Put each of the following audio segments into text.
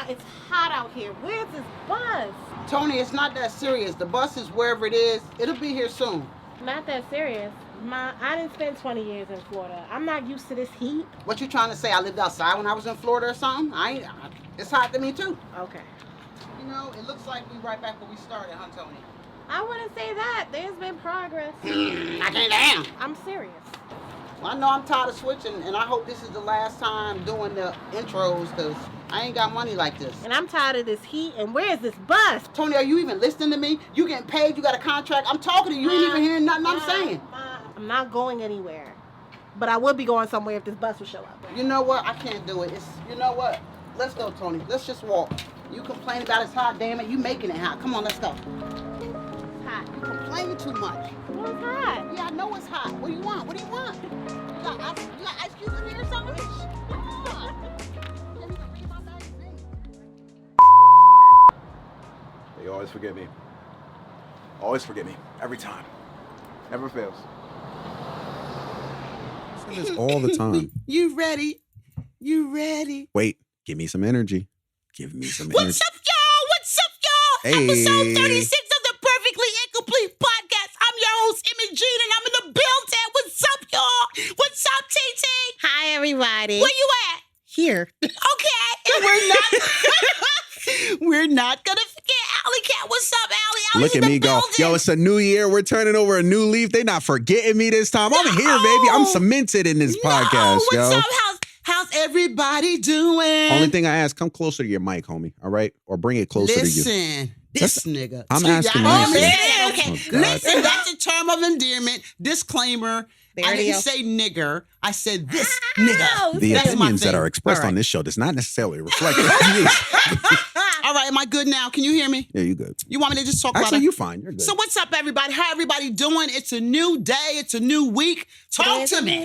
It's hot out here. Where's this bus? Tony, it's not that serious. The bus is wherever it is. It'll be here soon. Not that serious. I didn't spend 20 years in Florida. I'm not used to this heat. What you trying to say? I lived outside when I was in Florida or something? It's hot to me too. Okay. You know, it looks like we right back where we started, huh, Tony? I wouldn't say that. There's been progress. I can't damn. I'm serious. Well, I know I'm tired of switching, and I hope this is the last time doing the intros, because I ain't got money like this. And I'm tired of this heat, and where's this bus? Tony, are you even listening to me? You getting paid, you got a contract. I'm talking to you, you ain't even hearing nothing I'm saying. I'm not going anywhere. But I would be going somewhere if this bus would show up. You know what? I can't do it. You know what? Let's go, Tony. Let's just walk. You complain about it's hot, damn it. You making it hot. Come on, let's go. It's hot. You complaining too much. Well, it's hot. Yeah, I know it's hot. What do you want? What do you want? You got ice cubes in here or something? Come on. Can't even read my magazine. They always forget me. Always forget me. Every time. Never fails. I say this all the time. You ready? You ready? Wait, give me some energy. Give me some energy. What's up, y'all? What's up, y'all? Hey. Episode 36 of the Perfectly Incomplete Podcast. I'm your host, Imogene, and I'm in the building. What's up, y'all? What's up, TT? Hi, everybody. Where you at? Here. Okay. And we're not gonna forget Alley Cat. What's up, Alley? Look at me go. Yo, it's a new year. We're turning over a new leaf. They not forgetting me this time. I'm here, baby. I'm cemented in this podcast, what's yo. up? How's everybody doing? Only thing I ask, come closer to your mic, homie. All right? Or bring it closer to you. Listen, this nigga. I'm asking Oh, you. man, okay. Oh, God. Listen, that's a term of endearment. Disclaimer. I didn't go. say nigger. I said this nigga. The That's my opinions that thing. are expressed All right. on this show does not necessarily reflect the views. All right, am I good now? Can you hear me? Yeah, you good. You want me to just talk about Actually, it? you fine. You're good. So what's up, everybody? How everybody doing? It's a new day. It's a new week. Talk to me.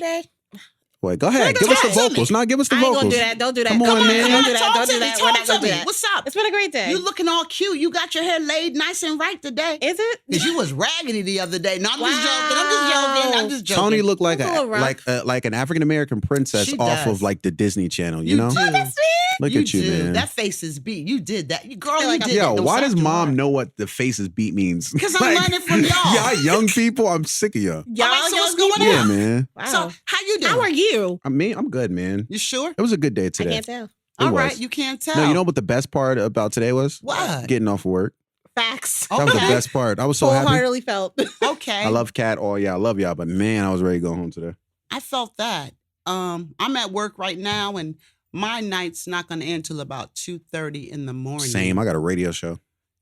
Wait, go ahead. Give us the vocals. No, give us the I ain't vocals. gonna do that. Don't do that. Come on, man. Don't do that. Talk Don't to do me. that. We're Talk not to gonna do me. that. What's up? It's been a great day. You looking all cute. You got your hair laid nice and right today. Is it? Because you was raggedy the other day. No, I'm just Wow. joking. I'm just joking. Tony looked like That's a little rough. like an African American princess She off does. of like the Disney Channel. You know? do. That's sweet. Look at you, do. man. That face is beat. You did that. You girl, feel you like did Yo, that. why does Don't mom stop know what the faces beat means? Because I'm learning from y'all. Y'all young people, I'm sick of y'all. All right, so what's young going Yeah, on? man. Wow. So how you doing? How are you? I'm good, man. You sure? It was a good day I today. can't tell. It All was. right, you can't tell. No, you know what the best part about today was? What? Getting off work. Facts. That was the Okay. best part. I was so happy. Wholeheartedly felt. Okay. I love Kat. Oh yeah, I love y'all. But man, I was ready to go home today. I felt that. I'm at work right now, and my night's not going to end till about 2:30 in the morning. Same. I got a radio show.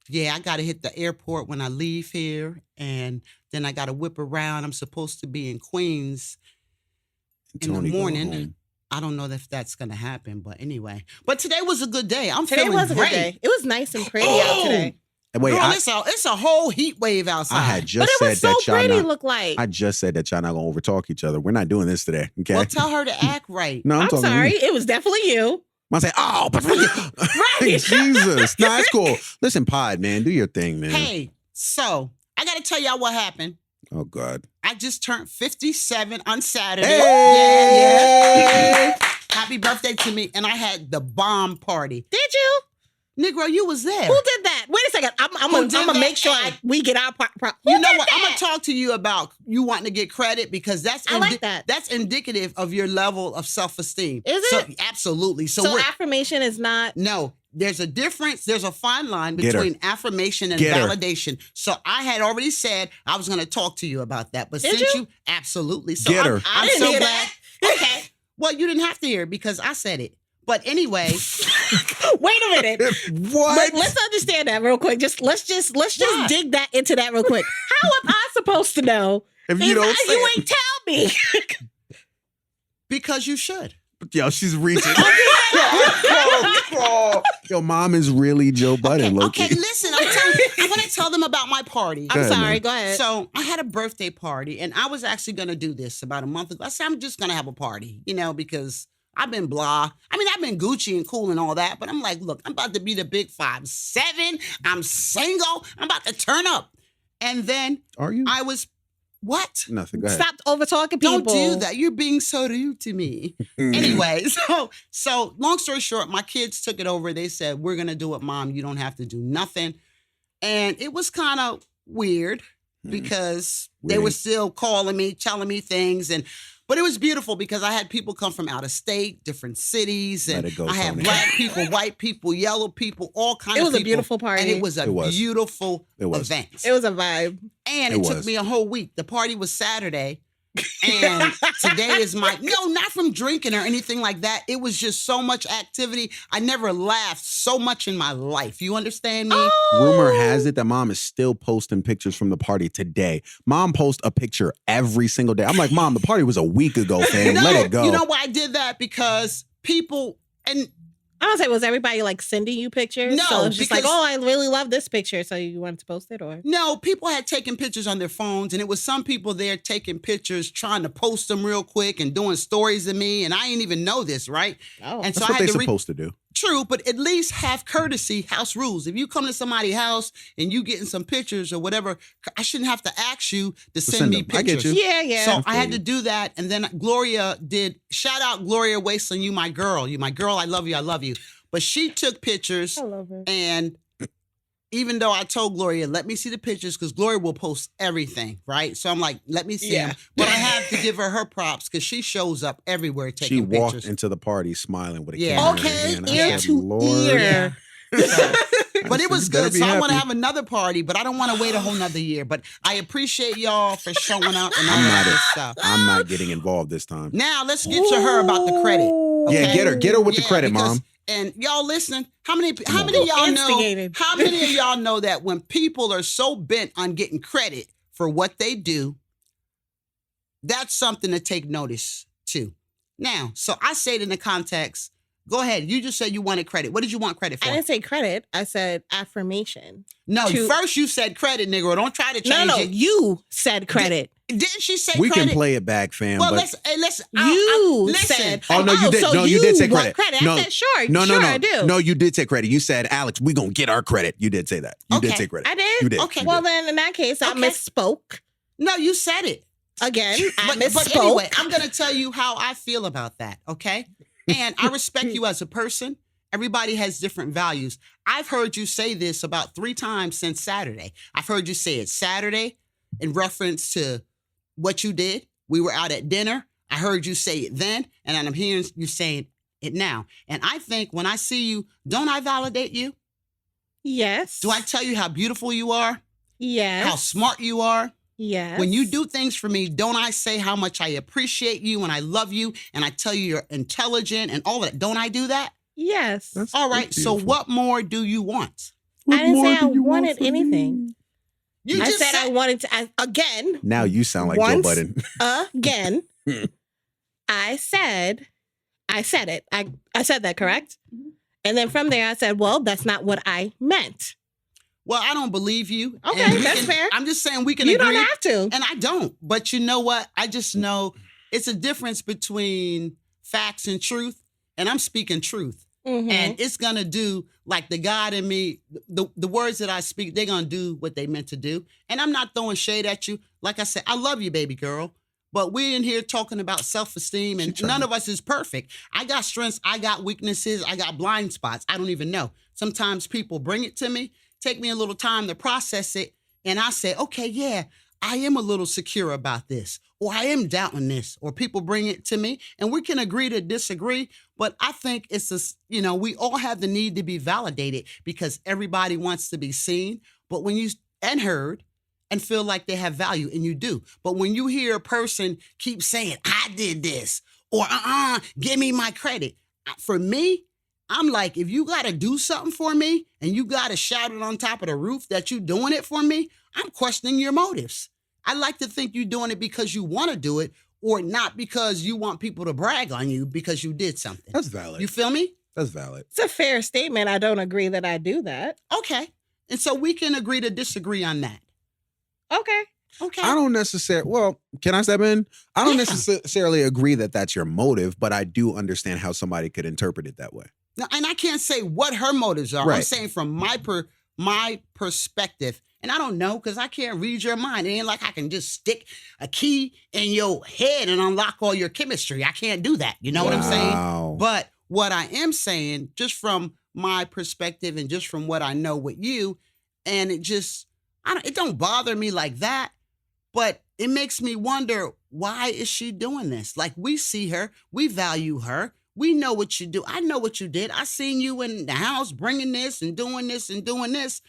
Yeah, I got to hit the airport when I leave here, and then I got to whip around. I'm supposed to be in Queens in the Tony go morning. home. I don't know if that's going to happen, but anyway. But today was a good day. I'm Today feeling was a great. good day. It was nice and pretty out today. And wait, Girl, it's a whole heat wave outside. I had But just it said was so that y'all pretty, not. look like. I just said that y'all not gonna overtalk each other. We're not doing this today. Okay. Well, tell her to act right. No, I'm I'm talking. sorry. To you. It was definitely you. I say, oh, but Jesus. No, it's cool. Listen, Pod, man, do your thing, man. Hey, so I got to tell y'all what happened. Oh God. I just turned 57 on Saturday. Hey! Yeah. Happy birthday to me. And I had the bomb party. Did you? Negro, you was there. Who did that? Wait a second. I'm Who gonna did that? make sure we get our part. You know what? I'm going to talk to you about you wanting to get credit because that's I like that. That's indicative of your level of self-esteem. Is So, it? absolutely. So, So we're, affirmation is not. no, there's a difference. There's a fine line Get her. between affirmation and Get her. validation. So I had already said I was going to talk to you about that. But Did since you? absolutely. So Get her. I'm I didn't so hear glad. Okay. Well, you didn't have to hear it because I said it. But anyway, Wait a minute. What? But let's understand that real quick. Let's just What? dig that into that real quick. How am I supposed to know If you don't say you it. ain't tell me? because you should. Yo, she's reaching. Yo, mom is really Joe Budden, Loki. Okay, listen, I want to tell them about my party. Go I'm ahead, sorry. man. Go ahead. So I had a birthday party, and I was actually going to do this about a month ago. I said, I'm just going to have a party, because I've been blah. I mean, I've been Gucci and cool and all that, but I'm like, look, I'm about to be the big 5'7". I'm single. I'm about to turn up. And then Are you? I was What? Nothing. Go ahead. Stop over talking people. Don't do that. You're being so rude to me. Anyway, so long story short, my kids took it over. They said, we're going to do it, Mom. You don't have to do nothing. And it was kind of weird because they were still calling me, telling me things. But it was beautiful because I had people come from out of state, different cities. And I had black people, white people, yellow people, all kinds of people. It was a beautiful party. And it was a beautiful event. It was a vibe. And it took me a whole week. The party was Saturday. And today is not from drinking or anything like that. It was just so much activity. I never laughed so much in my life. You understand me? Rumor has it that Mom is still posting pictures from the party today. Mom posts a picture every single day. I'm like, Mom, the party was a week ago, fam. Let it go. You know why I did that? Because people, and I don't say, was everybody like sending you pictures? No, so it's just like, oh, I really love this picture. So you wanted to post it, or? No, people had taken pictures on their phones, and it was some people there taking pictures, trying to post them real quick and doing stories of me. And I didn't even know this, right? Oh, and that's what they're supposed to do. True, but at least have courtesy, house rules. If you come to somebody's house and you getting some pictures or whatever, I shouldn't have to ask you to send me pictures. I get you. Yeah. So I had to do that. And then Gloria shout out Gloria Wasteland, you my girl. You my girl, I love you. But she took pictures. I love her. And even though I told Gloria, let me see the pictures, because Gloria will post everything, right? So I'm like, let me see them. But I have to give her props because she shows up everywhere taking pictures. She walked into the party smiling with a camera in her hand. Ear to ear. But it was good. So I want to have another party, but I don't want to wait a whole nother year. But I appreciate y'all for showing up and all that stuff. I'm not getting involved this time. Now let's get to her about the credit. Okay? Yeah, get her with the credit, Mom. And y'all listen, how many of y'all know that when people are so bent on getting credit for what they do, that's something to take notice to. Now, so I say it in the context, go ahead. You just said you wanted credit. What did you want credit for? I didn't say credit. I said affirmation. No, first you said credit, nigga. Don't try to change it. You said credit. Didn't she say we credit? We can play it back, fam. Well, but listen. You said. Oh, no, you did. So no, you did say credit. No, I said, sure. No, I do. No, you did say credit. You said, Alex, we going to get our credit. You did say that. You did say credit. I did? You did. Okay. Well, then in that case, I misspoke. No, you said it. Again, I misspoke. But anyway, I'm going to tell you how I feel about that, okay? And I respect you as a person. Everybody has different values. I've heard you say this about 3 times since Saturday. I've heard you say it Saturday in reference to what you did. We were out at dinner. I heard you say it then, and I'm hearing you saying it now. And I think when I see you, don't I validate you? Yes. Do I tell you how beautiful you are? Yes. How smart you are? Yes. When you do things for me, don't I say how much I appreciate you and I love you and I tell you you're intelligent and all of that? Don't I do that? Yes. All right. So what more do you want? I didn't say I wanted anything. You I just said I wanted to, again. Now you sound like Joe Budden. Again. I said it. I said that, correct? And then from there I said, well, that's not what I meant. Well, I don't believe you. Okay, that's fair. I'm just saying we can agree. You don't have to. And I don't. But you know what? I just know it's a difference between facts and truth. And I'm speaking truth. Mm-hmm. And it's going to do, like the God in me, the words that I speak, they're going to do what they meant to do. And I'm not throwing shade at you. Like I said, I love you, baby girl. But we're in here talking about self-esteem, and none of us is perfect. I got strengths. I got weaknesses. I got blind spots. I don't even know. Sometimes people bring it to me, take me a little time to process it, and I say, okay, yeah, I am a little secure about this, or I am doubting this, or people bring it to me, and we can agree to disagree. But I think it's we all have the need to be validated because everybody wants to be seen, but when you and heard and feel like they have value, and you do. But when you hear a person keep saying, I did this, or give me my credit. For me, I'm like, if you got to do something for me and you got to shout it on top of the roof that you doing it for me, I'm questioning your motives. I like to think you're doing it because you want to do it, or not because you want people to brag on you because you did something. That's valid. You feel me? That's valid. It's a fair statement. I don't agree that I do that. Okay. And so we can agree to disagree on that. Okay. I don't necessarily, can I step in? I don't necessarily agree that that's your motive, but I do understand how somebody could interpret it that way. Now, and I can't say what her motives are. Right. I'm saying from my perspective, And I don't know because I can't read your mind. It ain't like I can just stick a key in your head and unlock all your chemistry. I can't do that. You know what I'm saying? Wow. But what I am saying, just from my perspective and just from what I know with you, and it don't bother me like that, but it makes me wonder, why is she doing this? Like, we see her, we value her, we know what you do. I know what you did. I seen you in the house bringing this and doing this and doing this.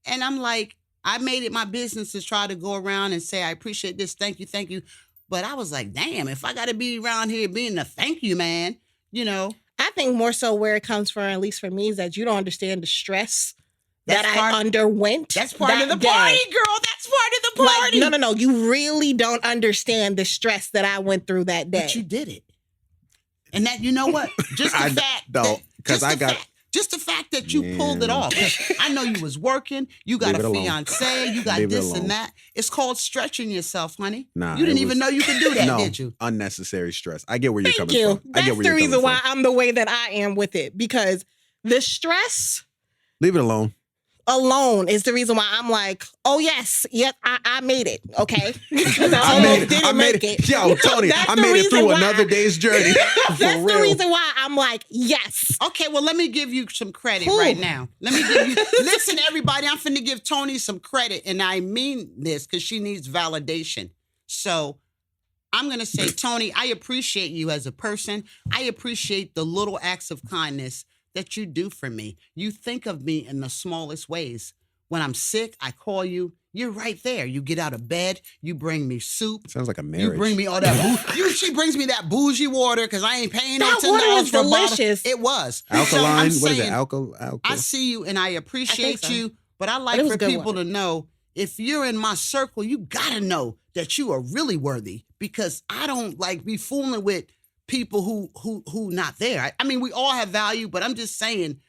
And I'm like, I made it my business to try to go around and say, I appreciate this. Thank you. Thank you. But I was like, damn, if I got to be around here being a thank you man, you know. I think more so where it comes from, at least for me, is that you don't understand the stress That's that part- I underwent. That's part that of the day. party, girl. That's part of the party. Like, no. You really don't understand the stress that I went through that day. But you did it. And that, you know what? Just the fact no, because I got just the fact that you pulled it off. 'Cause I know you was working. You got Leave a it alone. fiance. You got Leave it this alone. and that. It's called stretching yourself, honey. Nah, you didn't it even was- know you could do that, no, did you? unnecessary stress. I get where you're Thank coming you. from. I That's get where the you're reason coming why from. I'm the way that I am with it, because the stress Leave it alone. alone is the reason why I'm like, oh yes, I made it, okay? Because I made it. Yo, Tony, That's I the made it reason through why- another day's journey. For That's real. the reason why I'm like, yes. Okay, well, let me give you some credit Whew. right now. Let me give you, listen, everybody, I'm finna give Tony some credit, and I mean this because she needs validation. So I'm gonna say, Tony, I appreciate you as a person. I appreciate the little acts of kindness that you do for me. You think of me in the smallest ways. When I'm sick, I call you. You're right there. You get out of bed. You bring me soup. Sounds like a marriage. You bring me all that she brings me that bougie water because I ain't paying no That $10 water was for a bottle. delicious. It was. Alkaline. So I'm What is it? saying, Alkaline. I see you and I appreciate so. you, but I But like it was for good people water. to know, if you're in my circle, you gotta know that you are really worthy, because I don't like be fooling with people who not there. I mean, we all have value, but I'm just saying,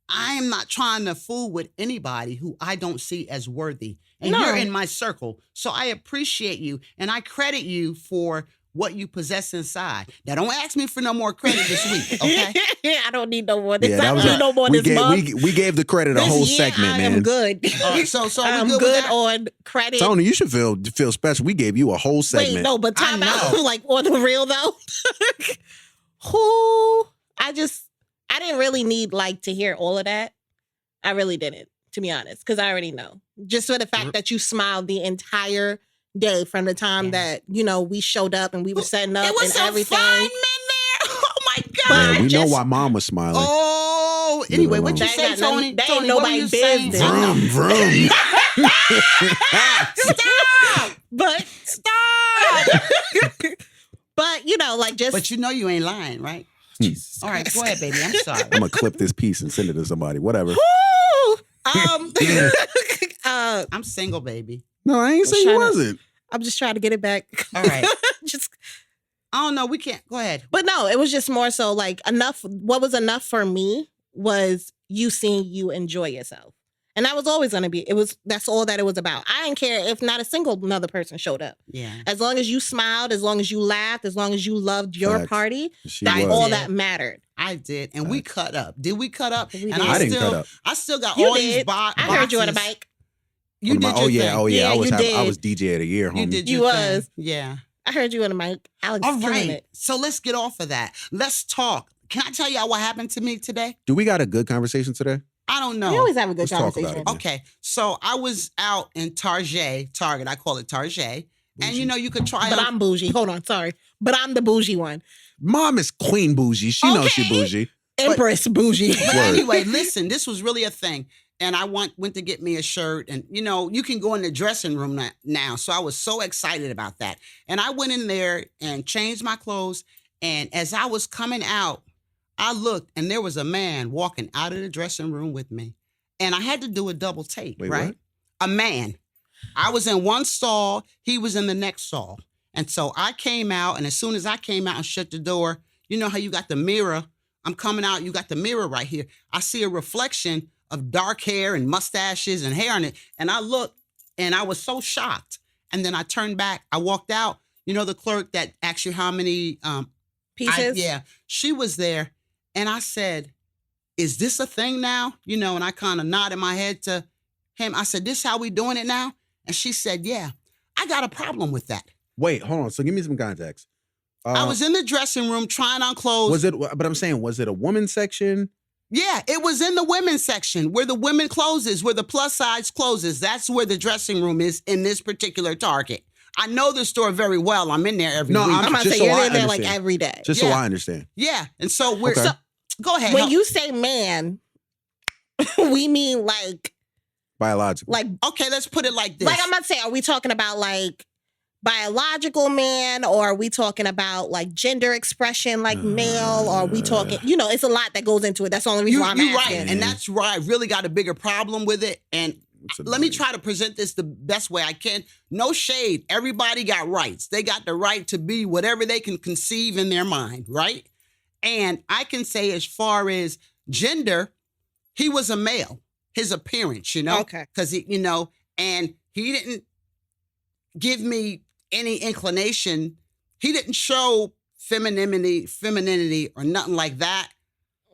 I am not trying to fool with anybody who I don't see as worthy. And No. you're in my circle. So I appreciate you and I credit you for what you possess inside. Now, don't ask me for no more credit this week, okay? I don't need no more. Yeah, I that don't was need no more we this gave, month. we gave the credit a This whole year, segment, I man. am good. So are we I'm good with good that? on credit. Tony, you should feel special. We gave you a whole segment. Wait, no, but I time know. out. Like, on the real though, who? I didn't really need like to hear all of that. I really didn't, to be honest, because I already know. Just for the fact that you smiled the entire day from the time that we showed up and we were setting up It was and some everything. fine men there. Oh my God. Yeah, we know just- why mom was smiling. Oh, anyway, what you alone. say, That ain't got Tony? nothing- that ain't Tony, what were you nobody's saying? business. Vroom, vroom. Stop! But Stop! but like just But you know you ain't lying, right? Jesus All right, Christ. go ahead, baby. I'm sorry. I'm gonna clip this piece and send it to somebody. Whatever. Woo! I'm single, baby. No, I ain't say you trying to- wasn't. I'm just trying to get it back. All right. just I don't know. We can't. Go ahead. But no, it was just more so like enough. What was enough for me was you seeing you enjoy yourself. And that was always going to be, that's all that it was about. I didn't care if not a single another person showed up. Yeah. As long as you smiled, as long as you laughed, as long as you loved your Facts. party, She that's was. all did. that mattered. I did. And we cut up. Did we cut up? We and did. I didn't cut up. I still got You all these did. boxes. I heard you on a bike. You On did my- your yeah, thing. oh yeah. Yeah, I you was did. DJ of the year, homie. You did You your was. thing. Yeah. I heard you on the mic. Alex All is killing right. it. So let's get off of that. Let's talk. Can I tell y'all what happened to me today? Do we got a good conversation today? I don't know. We always have a good Let's talk about conversation. it. Okay, so I was out in Target. I call it Target. And you could try But on. I'm bougie. Hold on, sorry. But I'm the bougie one. Mom is Queen Bougie. She knows she Okay. bougie. Empress bougie. But Word. anyway, listen, this was really a thing. And I went to get me a shirt. And, you can go in the dressing room now. So I was so excited about that. And I went in there and changed my clothes. And as I was coming out, I looked and there was a man walking out of the dressing room with me. And I had to do a double take, Wait, right? what? A man. I was in one stall. He was in the next stall. And so I came out. And as soon as I came out and shut the door, you know how you got the mirror? I'm coming out. You got the mirror right here. I see a reflection of dark hair and mustaches and hair in it. And I looked and I was so shocked. And then I turned back. I walked out. The clerk that asked you how many Pieces? yeah, she was there. And I said, is this a thing now? And I kind of nodded my head to him, I said, this how we doing it now? And she said, yeah, I got a problem with that. Wait, hold on. So give me some context. I was in the dressing room trying on clothes. Was it, but I'm saying, was it a woman's section? Yeah, it was in the women's section where the women closes, where the plus size closes. That's where the dressing room is in this particular Target. I know the store very well. I'm in there every week. I'm about to just say so you're I in there like understand. every day. Just Yeah. so I understand. Yeah, and so we're... Okay. So, go ahead. When you say man, we mean like Biological. Okay, let's put it like this. I'm not saying, are we talking about like biological man, or are we talking about like gender expression, like male, or are we talking, it's a lot that goes into it. That's the only reason why I'm You're asking. right, and that's where I really got a bigger problem with it. And It's let me annoying. try to present this the best way I can. No shade. Everybody got rights. They got the right to be whatever they can conceive in their mind, right? And I can say as far as gender, he was a male. His appearance, Okay. because and he didn't give me any inclination. He didn't show femininity or nothing like that.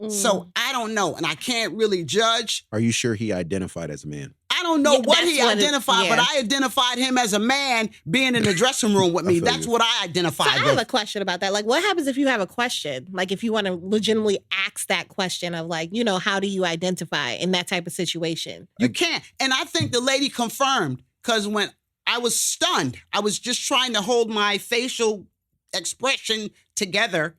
So I don't know, and I can't really judge. Are you sure he identified as a man? I don't know Yeah, what that's he what identified, but I identified him as a man being in the dressing room with I me. feel That's you. what I So identified I have with. a question about that. Like, what happens if you have a question? Like, if you want to legitimately ask that question of like, how do you identify in that type of situation? You can't. And I think the lady confirmed, because when I was stunned, I was just trying to hold my facial expression together.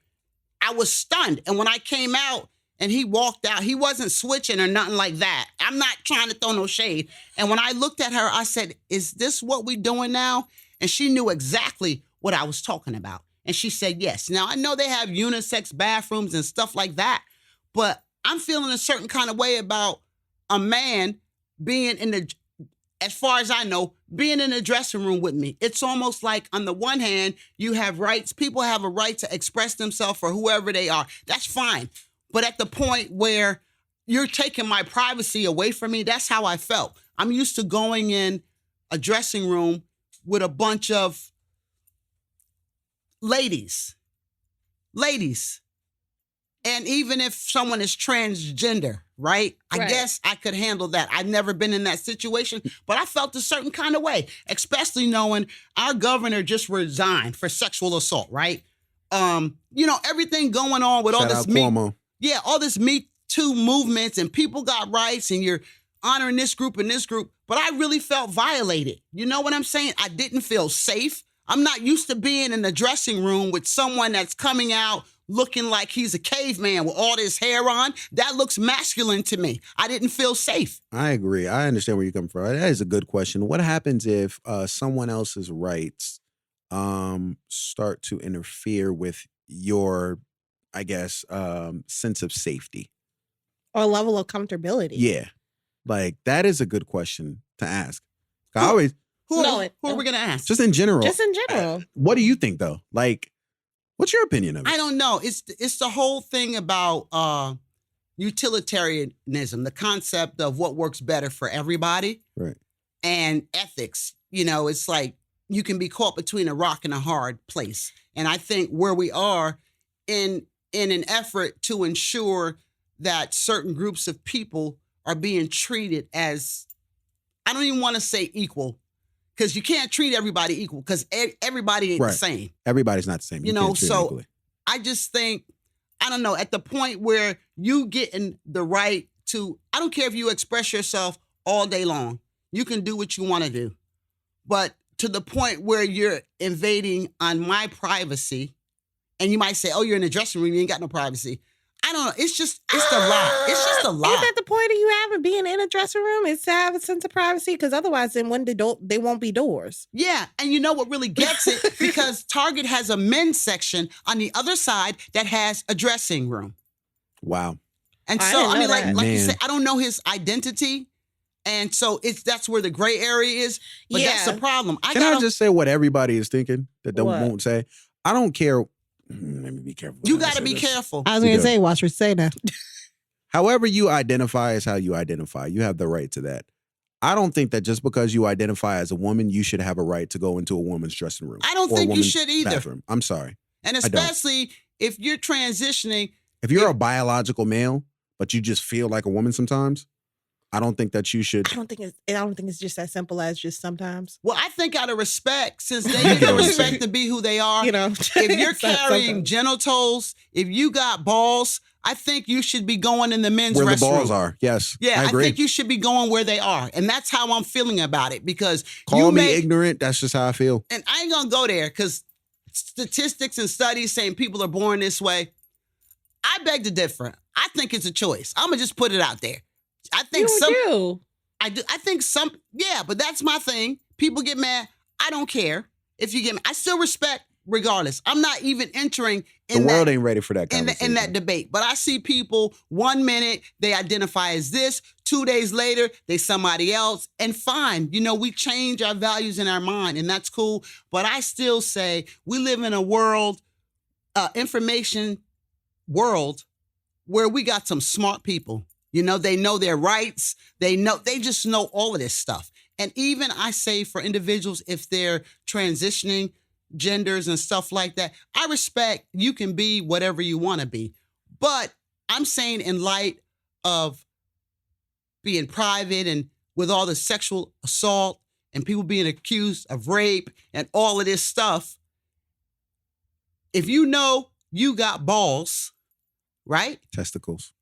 I was stunned. And when I came out and he walked out, he wasn't switching or nothing like that. I'm not trying to throw no shade. And when I looked at her, I said, is this what we doing now? And she knew exactly what I was talking about. And she said, yes. Now, I know they have unisex bathrooms and stuff like that, but I'm feeling a certain kind of way about a man being as far as I know, being in the dressing room with me. It's almost like, on the one hand, you have rights. People have a right to express themselves for whoever they are. That's fine. But at the point where you're taking my privacy away from me, that's how I felt. I'm used to going in a dressing room with a bunch of ladies. And even if someone is transgender, right? I Right. guess I could handle that. I've never been in that situation, but I felt a certain kind of way, especially knowing our governor just resigned for sexual assault, right? Everything going on with all Shout this out Cuomo. all this Me Too movements, and people got rights, and you're honoring this group and this group, but I really felt violated. You know what I'm saying? I didn't feel safe. I'm not used to being in the dressing room with someone that's coming out looking like he's a caveman with all this hair on. That looks masculine to me. I didn't feel safe. I agree. I understand where you're coming from. That is a good question. What happens if someone else's rights start to interfere with your, I guess, sense of safety? Or level of comfortability? Yeah. Like, that is a good question to ask. I always, Who are we going to ask? just in general. Just in general. What do you think, though? Like, what's your opinion of it? I don't know. It's the whole thing about utilitarianism, the concept of what works better for everybody. Right. And ethics. It's like you can be caught between a rock and a hard place. And I think where we are in an effort to ensure that certain groups of people are being treated as, I don't even want to say equal, because you can't treat everybody equal, because everybody ain't the Right. same. Everybody's not the same. You can't know, treat them so equally. I just think, I don't know, at the point where you getting the right to, I don't care if you express yourself all day long. You can do what you want to do. But to the point where you're invading on my privacy, and you might say, oh, you're in the dressing room, you ain't got no privacy. I don't know. It's a lot. It's just a lot. Is that the point of you having being in a dressing room? Is to have a sense of privacy? Because otherwise, then when they won't be doors. Yeah, and you know what really gets it? Because Target has a men's section on the other side that has a dressing room. Wow. And I so, didn't I mean, know like that. you Man. said, I don't know his identity. And so that's where the gray area is. But that's the problem. Can I just say what everybody is thinking that they What? won't say? I don't care. Let me be careful. You when I got to say be this. careful. I was You going to do. say, watch her say that. However you identify is how you identify. You have the right to that. I don't think that just because you identify as a woman, you should have a right to go into a woman's dressing room. I don't or a think you woman's should either. Bathroom. I'm sorry. And don't. especially if you're transitioning. If you're a biological male, but you just feel like a woman sometimes, I don't think that you should. I don't think it's just as simple as just sometimes. Well, I think out of respect, since they get the respect to be who they are, You know, if you're it's not carrying sometimes. genitals, if you got balls, I think you should be going in the men's Where restroom. the balls are. Yes. Yeah, I agree. think you should be going where they are. And that's how I'm feeling about it, because Call me ignorant. That's just how I feel. and I ain't gonna go there because statistics and studies saying people are born this way. I beg to differ. I think it's a choice. I'm gonna just put it out there. I think You do. I do. I think yeah, but that's my thing. People get mad. I don't care if you get mad. I still respect regardless. I'm not even entering in The world that, ain't ready for that conversation. in that debate. But I see people 1 minute they identify as this, 2 days later they somebody else, and fine. You know, we change our values in our mind, and that's cool. But I still say we live in a world, information world, where we got some smart people. You know, they know their rights. They just know all of this stuff. And even I say for individuals, if they're transitioning genders and stuff like that, I respect you can be whatever you want to be. But I'm saying in light of being private and with all the sexual assault and people being accused of rape and all of this stuff, if you know you got balls, right? Testicles.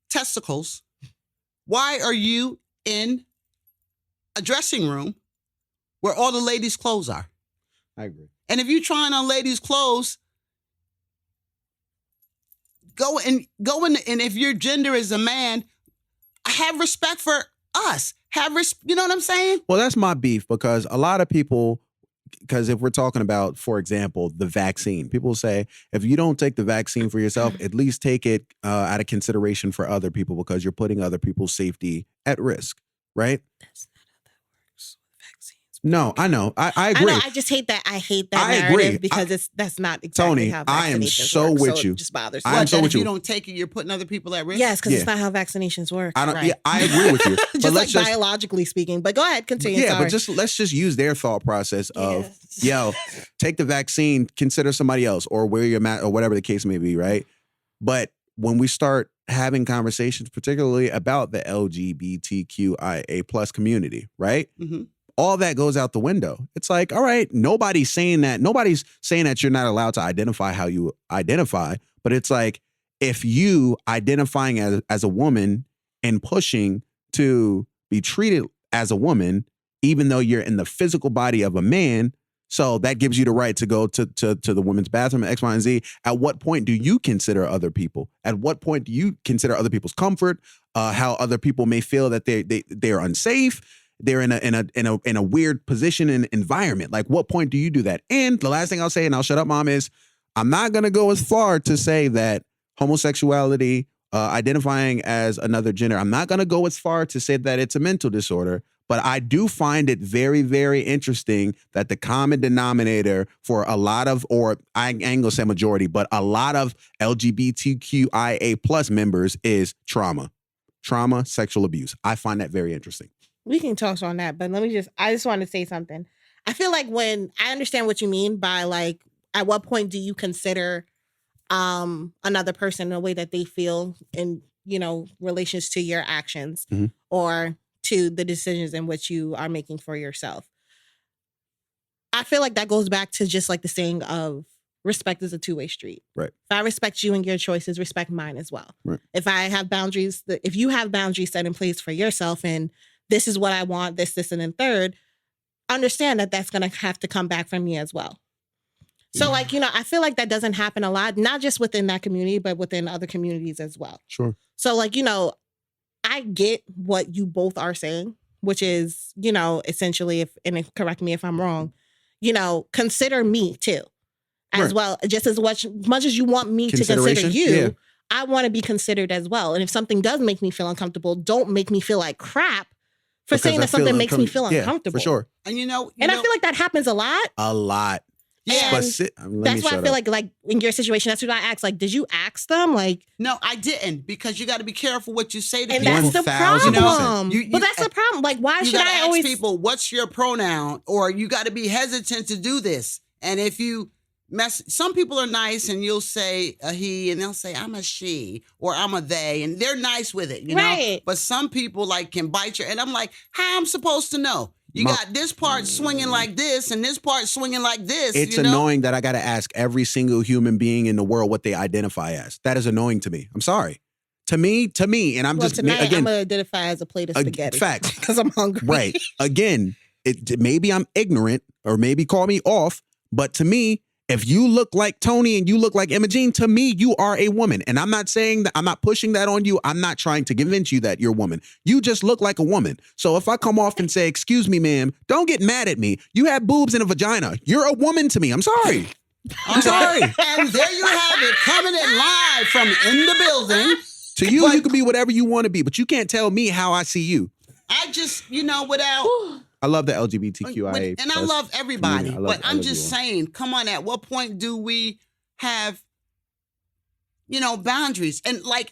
Why are you in a dressing room where all the ladies' clothes are? I agree. And if you're trying on ladies' clothes, go in, and if your gender is a man, have respect for us. You know what I'm saying? Well, that's my beef, because a lot of people, because if we're talking about, for example, the vaccine, people say, if you don't take the vaccine for yourself, at least take it out of consideration for other people, because you're putting other people's safety at risk, right? That's not how that works with vaccines. No, I know. I agree. I know. I just hate that. I hate that I narrative agree. because that's not exactly Tony, how I am vaccinations so work, with so you. It just bothers me. I am so That with if you you. don't take it, you're putting other people at risk? Yes, because Yeah. it's not how vaccinations work. I don't. Right. Yeah, I agree with you. But just let's like biologically speaking. But go ahead, continue. Yeah, Sorry. but let's just use their thought process of, Yes. yo, take the vaccine, consider somebody else, or wear your mask, or whatever the case may be, right? But when we start having conversations, particularly about the LGBTQIA plus community, right? Mhm. All that goes out the window. It's like, all right, nobody's saying that you're not allowed to identify how you identify, but it's like, if you identifying as a woman and pushing to be treated as a woman, even though you're in the physical body of a man, so that gives you the right to go to the women's bathroom, X, Y, and Z. At what point do you consider other people? At what point do you consider other people's comfort? How other people may feel that they're unsafe? They're in a weird position and environment. Like, what point do you do that? And the last thing I'll say, and I'll shut up, Mom, is I'm not gonna go as far to say that homosexuality, identifying as another gender, I'm not gonna go as far to say that it's a mental disorder. But I do find it very, very interesting that the common denominator for a lot of, or I ain't gonna say majority, but a lot of LGBTQIA plus members is trauma, sexual abuse. I find that very interesting. We can talk on that, but I just want to say something. I feel like when I understand what you mean by, like, at what point do you consider another person in a way that they feel in, relations to your actions or to the decisions in which you are making for yourself. I feel like that goes back to just like the saying of respect is a two-way street. Right. If I respect you and your choices, respect mine as well. Right. If I have boundaries, if you have boundaries set in place for yourself and this is what I want, this, and then third, understand that that's going to have to come back from me as well. So I feel like that doesn't happen a lot, not just within that community, but within other communities as well. Sure. So I get what you both are saying, which is, essentially, and correct me if I'm wrong, consider me too, as well. Just as much as you want me to consider you, yeah. I want to be considered as well. And if something does make me feel uncomfortable, don't make me feel like crap for Because saying I that something feel makes me feel uncomfortable. For sure. And I feel like that happens a lot. A lot. Yeah. And That's why I feel like in your situation, that's what I asked. Like, did you ask them? Like, no, I didn't, because you got to be careful what you say to and people. that's the 1000%. problem. But that's the problem. Like, why You should gotta I ask always people, what's your pronoun? Or you got to be hesitant to do this. And if you some people are nice and you'll say a he and they'll say I'm a she or I'm a they and they're nice with it, you know? Right. But some people like can bite your, and I'm like, how I'm supposed to know? You got this part swinging like this and this part swinging like this. It's you know? annoying that I got to ask every single human being in the world what they identify as. That is annoying to me. I'm sorry. To me, and I'm just tonight again I'm gonna identify as a plate of spaghetti. Facts. Because I'm hungry. Right. Again, maybe I'm ignorant or maybe call me off, but to me, if you look like Tony and you look like Imogene, to me, you are a woman. And I'm not saying that, I'm not pushing that on you. I'm not trying to convince you that you're a woman. You just look like a woman. So if I come off and say, excuse me, ma'am, don't get mad at me. You have boobs and a vagina. You're a woman to me. I'm sorry. I'm sorry. And there you have it, coming in live from in the building. To you, you can be whatever you want to be, but you can't tell me how I see you. I just, without... I love the LGBTQIA. And I love everybody, but I'm just you all. saying, come on, at what point do we have, boundaries? And let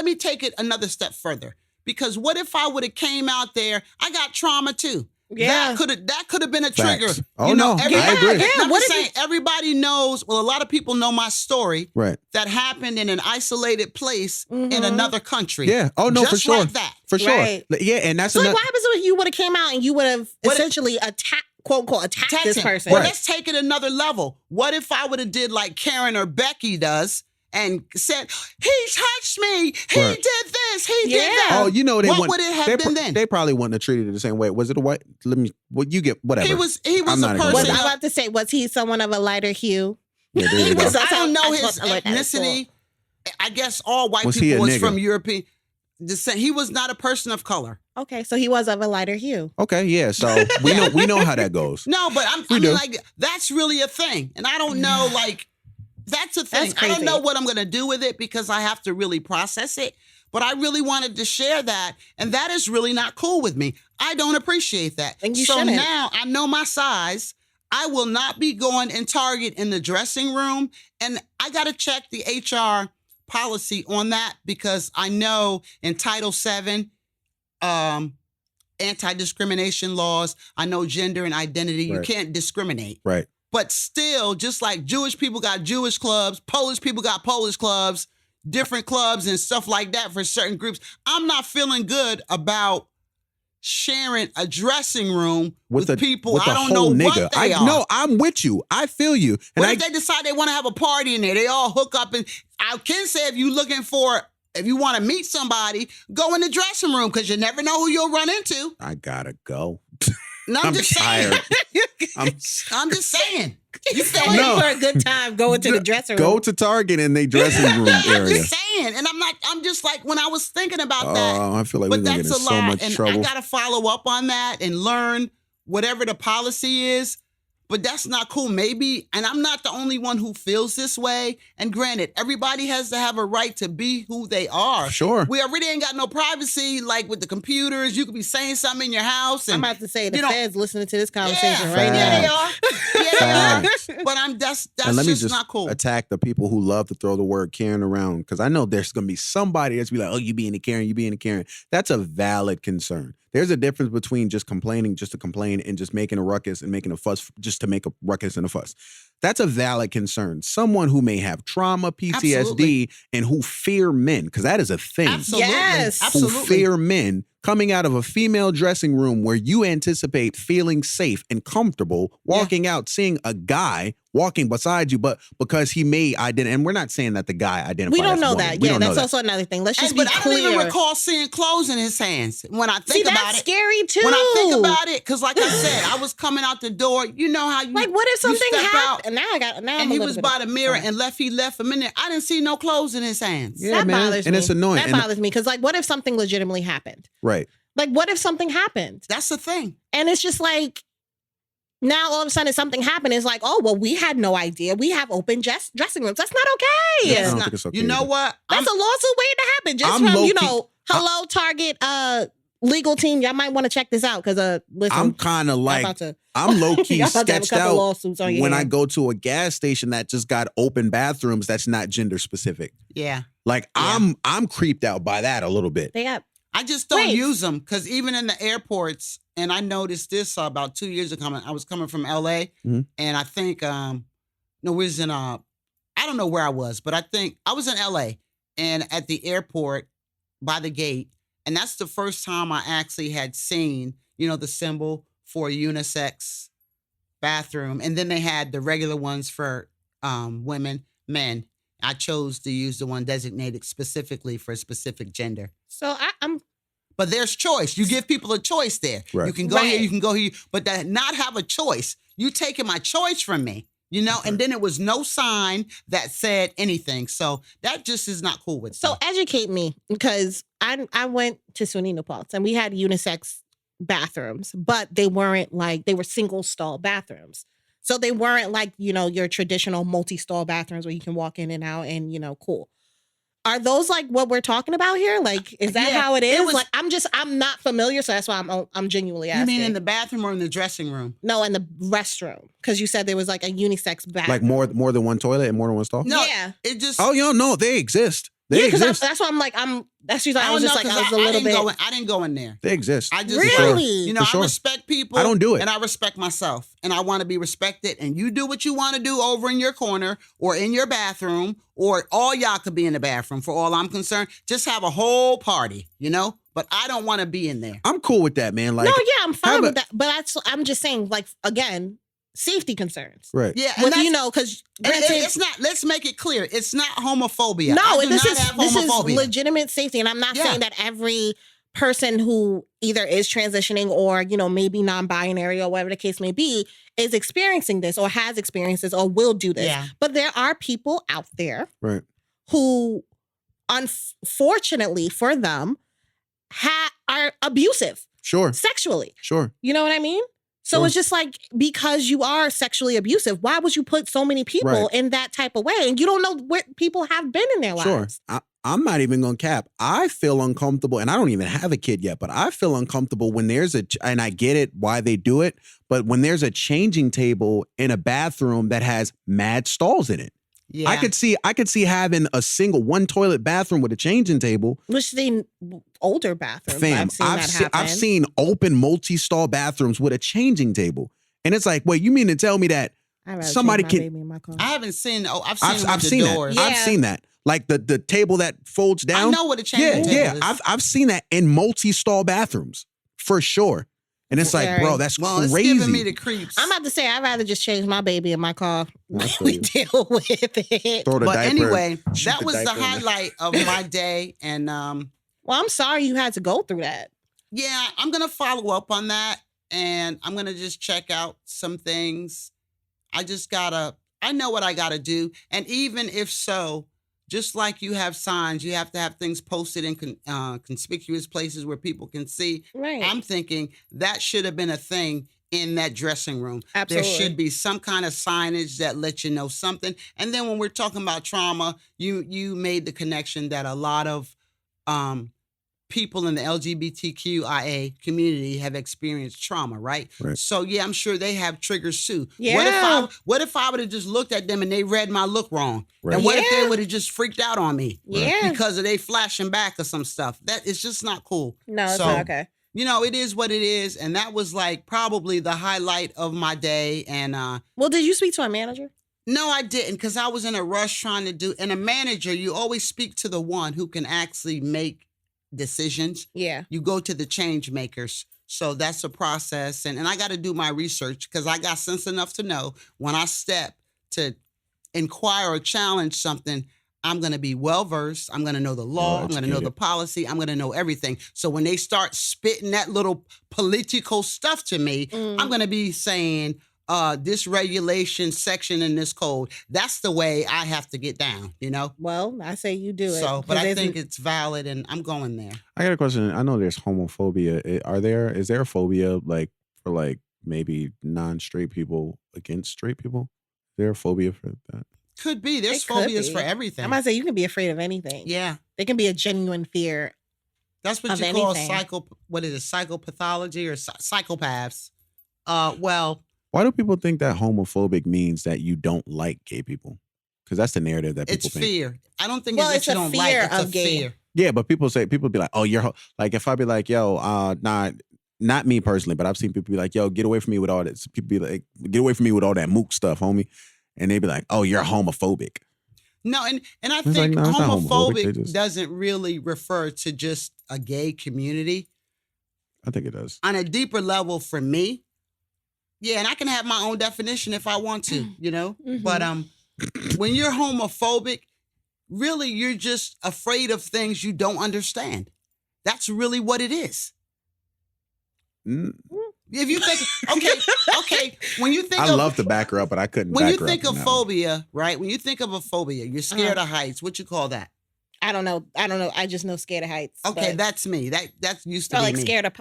me take it another step further. Because what if I would have came out there, I got trauma too. Yeah. That could have been a trigger. Facts. Oh, no, I agree. Yeah, I'm just saying, everybody knows, a lot of people know my story. Right. That happened in an isolated place in another country. Yeah. Oh, no, just for sure. like that. For sure. Right. Yeah, and that's So what happens if you would have came out and you would have essentially quote unquote attacked this person? Well, let's take it another level. What if I would have did like Karen or Becky does and said, he touched me, he Right. did this, he did that. Oh, what would it have been then? They probably wouldn't have treated it the same way. Was it a white? You get whatever. He was I'm a not person. Was I about to say, was he someone of a lighter hue? Yeah, there you go. I don't know I his thought like that as well. ethnicity. I guess all white Was he people a was nigga? from European descent. He was not a person of color. Okay, so he was of a lighter hue. Okay, yeah. So we know how that goes. No, but I We mean, do. like, that's really a thing. And I don't know, like, that's a thing. That's I don't crazy. know what I'm going to do with it because I have to really process it. But I really wanted to share that. And that is really not cool with me. I don't appreciate that. And you so shouldn't. now I know my size. I will not be going in Target in the dressing room. And I got to check the HR policy on that because I know in Title VII, anti-discrimination laws, I know gender and identity, you Right. can't discriminate. Right. But still, just like Jewish people got Jewish clubs, Polish people got Polish clubs, different clubs and stuff like that for certain groups, I'm not feeling good about sharing a dressing room with people with I a don't know whole what they are. No, I'm with you. I feel you. And What if they decide they want to have a party in there? They all hook up, and I can say if you want to meet somebody, go in the dressing room because you never know who you'll run into. I gotta go. And I'm just saying. I'm I'm just saying. You feel Looking me? No. for a good time, go into the dressing room. Go to Target in their dressing room I'm area. just saying. And I'm just like, when I was thinking about that, Oh, I feel like we're but gonna get that's in a so lot. much And trouble. I got to follow up on that and learn whatever the policy is. But that's not cool. Maybe, and I'm not the only one who feels this way. And granted, everybody has to have a right to be who they are. Sure. We already ain't got no privacy, like with the computers. You could be saying something in your house. And I'm about to say the you know- feds listening to this conversation yeah, right yeah, now. they are. Yeah, Facts. they are. But that's And let me just not cool. attack the people who love to throw the word Karen around because I know there's gonna be somebody that's be like, "Oh, you being a Karen, you being a Karen." That's a valid concern. There's a difference between just complaining just to complain and just making a ruckus and making a fuss just to make a ruckus and a fuss. That's a valid concern. Someone who may have trauma, PTSD, Absolutely. and who fear men, because that is a thing. Absolutely. Yes. Who Absolutely. fear men coming out of a female dressing room where you anticipate feeling safe and comfortable walking out, seeing a guy walking beside you, but because he may identify, and we're not saying that the guy identified We don't as a know woman. that. We Yeah, don't know that's that. also another thing. Let's just But be I don't clear. even recall seeing clothes in his hands when I See, think about that's it. scary too. When I think about it, because like I said, I was coming out the door. You know how you like, what if you something step happened? out, And now I'm and a he little was bit by the mirror sorry. and he left him in there. I didn't see no clothes in his hands. Yeah, that man. bothers And me. it's annoying. That And- bothers me because, like, what if something legitimately happened? Right. Like, what if something happened? That's the thing. And it's just like, now all of a sudden something happened. It's like, oh, well, we had no idea. We have open dressing rooms. That's not okay. It's don't not- think it's okay you know either. what? That's a lawsuit waiting to happen. Just I'm from, low-key- hello, Target legal team. Y'all might want to check this out because, listen, I'm kind of y'all like, about to, I'm low key y'all about to have a sketched couple out lawsuits on your when I hands. go to a gas station that just got open bathrooms that's not gender specific. Yeah. Like I'm creeped out by that a little bit. They got I just don't Wait. use them because even in the airports, and I noticed this about 2 years ago. I was coming from LA, Mhm. and I think no, we was in I don't know where I was, but I think I was in LA and at the airport by the gate. And that's the first time I actually had seen, the symbol for a unisex bathroom. And then they had the regular ones for women, men. I chose to use the one designated specifically for a specific gender. So I'm. But there's choice. You give people a choice there. Right. You can go here, Right. you can go here. But to not have a choice, you taking my choice from me, and then it was no sign that said anything. So that just is not cool with So me. educate me, because I went to SUNY New Paltz and we had unisex bathrooms, but they weren't they were single stall bathrooms. So they weren't like, your traditional multi-stall bathrooms where you can walk in and out and, cool. Are those like what we're talking about here? Like, is that Yeah, how it is? it was- I'm not familiar, so that's why I'm genuinely You asking. mean in the bathroom or in the dressing room? No, in the restroom, because you said there was like a unisex bathroom. Like more than one toilet and more than one stall? No, Yeah. it just. Oh, no, they exist. They Yeah, because exist. that's why I'm like, that's usually I I was don't just know, like, I 'cause was a little didn't bit. go in, I didn't go in there. They exist. I just Really? For sure. I respect people. I don't do it. And I respect myself. And I want to be respected. And you do what you want to do over in your corner or in your bathroom, or all y'all could be in the bathroom for all I'm concerned. Just have a whole party, But I don't want to be in there. I'm cool with that, man. Like, No, yeah, I'm fine have with a- that. But I'm just saying, like, again, safety concerns. right. Yeah. And With, that's- because and it's not, let's make it clear. It's not homophobia. no, I do this not is have this is homophobia. legitimate safety. And I'm not Yeah. saying that every person who either is transitioning or, maybe non-binary or whatever the case may be, is experiencing this or has experienced this or will do this. Yeah. But there are people out there Right. who, unfortunately for them, are abusive Sure. sexually. Sure. You know what I mean? So Sure. it's just like, because you are sexually abusive, why would you put so many people Right. in that type of way? And you don't know where people have been in their Sure. lives. I'm not even going to cap. I feel uncomfortable, and I don't even have a kid yet, but I feel uncomfortable when and I get it, why they do it, but when there's a changing table in a bathroom that has mad stalls in it. Yeah. I could see having a single one toilet bathroom with a changing table. Which the older bathrooms, Fam, I've seen open multi-stall bathrooms with a changing table. And it's like, wait, you mean to tell me that somebody can- I haven't seen. I've seen. them I've with the seen that. doors. Yeah. I've seen that. Like the table that folds down. I know what a changing table Yeah. is. I've seen that in multi-stall bathrooms for sure. And it's like, Very. bro, that's Well, it's crazy. giving me the creeps. I'm about to say, I'd rather just change my baby in my car. I feel We you. deal with it. Throw the But diaper, anyway, shoot that was the diaper in there. highlight of my day. And Well, I'm sorry you had to go through that. yeah, I'm gonna follow up on that, and I'm gonna just check out some things. I know what I gotta do, and even if so, just like you have signs, you have to have things posted in conspicuous places where people can see. Right. I'm thinking that should have been a thing in that dressing room. Absolutely. There should be some kind of signage that lets you know something. And then when we're talking about trauma, you made the connection that a lot of people in the LGBTQIA community have experienced trauma, right? Right. So yeah, I'm sure they have triggers too. Yeah. What if I would have just looked at them and they read my look wrong? Right. And what if Yeah. they would have just freaked out on me? Yeah. Because of they flashing back or some stuff. That is just not cool. No, it's So, not okay. It is what it is. And that was like probably the highlight of my day. And Well, did you speak to a manager? no, I didn't, because I was in a rush trying to do. And a manager, you always speak to the one who can actually make decisions. Yeah. You go to the change makers. So that's a process. And I got to do my research, because I got sense enough to know when I step to inquire or challenge something, I'm going to be well-versed. I'm going to know the law. I'm going to know the policy. I'm going to know everything. So when they start spitting that little political stuff to me, I'm going to be saying, this regulation section in this code, that's the way I have to get down, Well, I say you do it. So, but 'cause I there's think it's valid, and I'm going there. I got a question. I know there's homophobia. Is there a phobia like for like maybe non-straight people against straight people? Is there a phobia for that? Could be. There's It could phobias be. for everything. I might say you can be afraid of anything. Yeah. There can be a genuine fear. That's what Of you call anything. psychopathology or psychopaths. Well, Why do people think that homophobic means that you don't like gay people? Because that's the narrative that people it's think. fear. I don't think Well, it's it's that you a don't like. fear It's a of gay. fear. Yeah, but people be like, oh, like if I be like, yo, not me personally, but I've seen people be like, yo, get away from me with all this. People be like, get away from me with all that mook stuff, homie. and they be like, "Oh, you're homophobic." No, and I It's like, think no, it's not homophobic. They homophobic just- doesn't really refer to just a gay community. I think it does. On a deeper level, for me, yeah, and I can have my own definition if I want to, you know. Mhm. But when you're homophobic, really, you're just afraid of things you don't understand. That's really what it is. Mm, If you think, okay, when you think I of love to back her up, but I couldn't. when back you her think up of on that one. phobia, right? When you think of a phobia, you're scared of heights. What you call that? I don't know. I just know scared of heights. Okay, but- that's me. That used to or be like me. scared of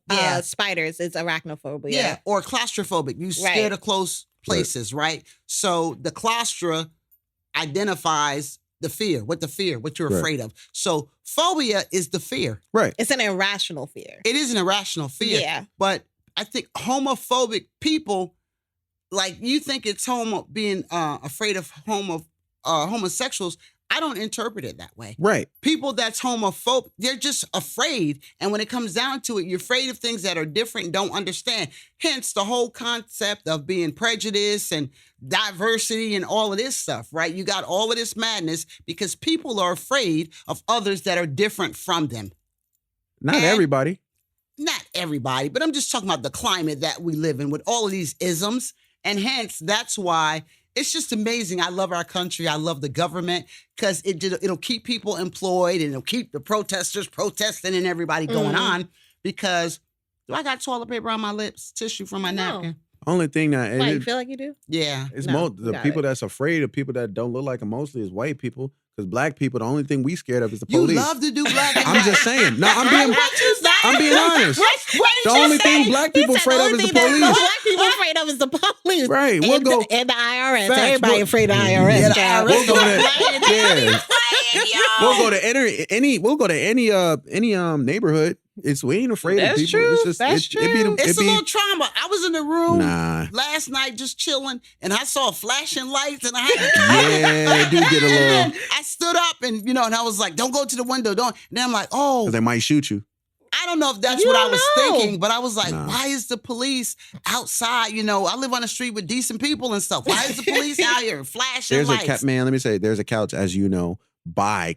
Yeah. spiders. It's arachnophobia. Yeah, or claustrophobic. You scared of close places, right? So the claustra identifies the fear, what you're Right. afraid of. So phobia is the fear. Right. It's an irrational fear. It is an irrational fear. Yeah. But I think homophobic people, like you think it's being afraid of homosexuals. I don't interpret it that way. Right. People that's homophobic, they're just afraid. And when it comes down to it, you're afraid of things that are different and don't understand. Hence the whole concept of being prejudiced and diversity and all of this stuff, right? You got all of this madness because people are afraid of others that are different from them. Not And- everybody. Not everybody, but I'm just talking about the climate that we live in with all of these isms. And hence, that's why it's just amazing. I love our country. I love the government because it'll keep people employed and it'll keep the protesters protesting and everybody going on. Because do I got toilet paper on my lips, tissue from my No. napkin? Only thing that Why, you feel like you do? Yeah. it's No, the got people it. that's afraid of people that don't look like them mostly is white people. Because black people, the only thing we scared of is the You police. love to do black and I'm white. just saying. No, I'm being honest. What The did you only say? thing black people afraid of is the police. Black people afraid of is the police. Right. We'll and, go. and the IRS. Facts. Everybody We'll- afraid of IRS. Yeah, the child. IRS We'll go Playing, to yeah. We'll go to any neighborhood. We ain't afraid That's of people. true. It's just That's it be true. the- It's it a be little trauma. I was in the room nah. last night just chilling, and I saw flashing lights, and I had Yeah, it do get a And then little. I stood up, and and I was like, "Don't go to the window, don't." And then I'm like, "Oh, They might shoot you. I don't know if that's You what I don't was know. thinking, but I was like, Nah. why is the police outside? I live on the street with decent people and stuff. Why is the police out here flashing There's lights?" man. Let me say, there's a couch, as you know,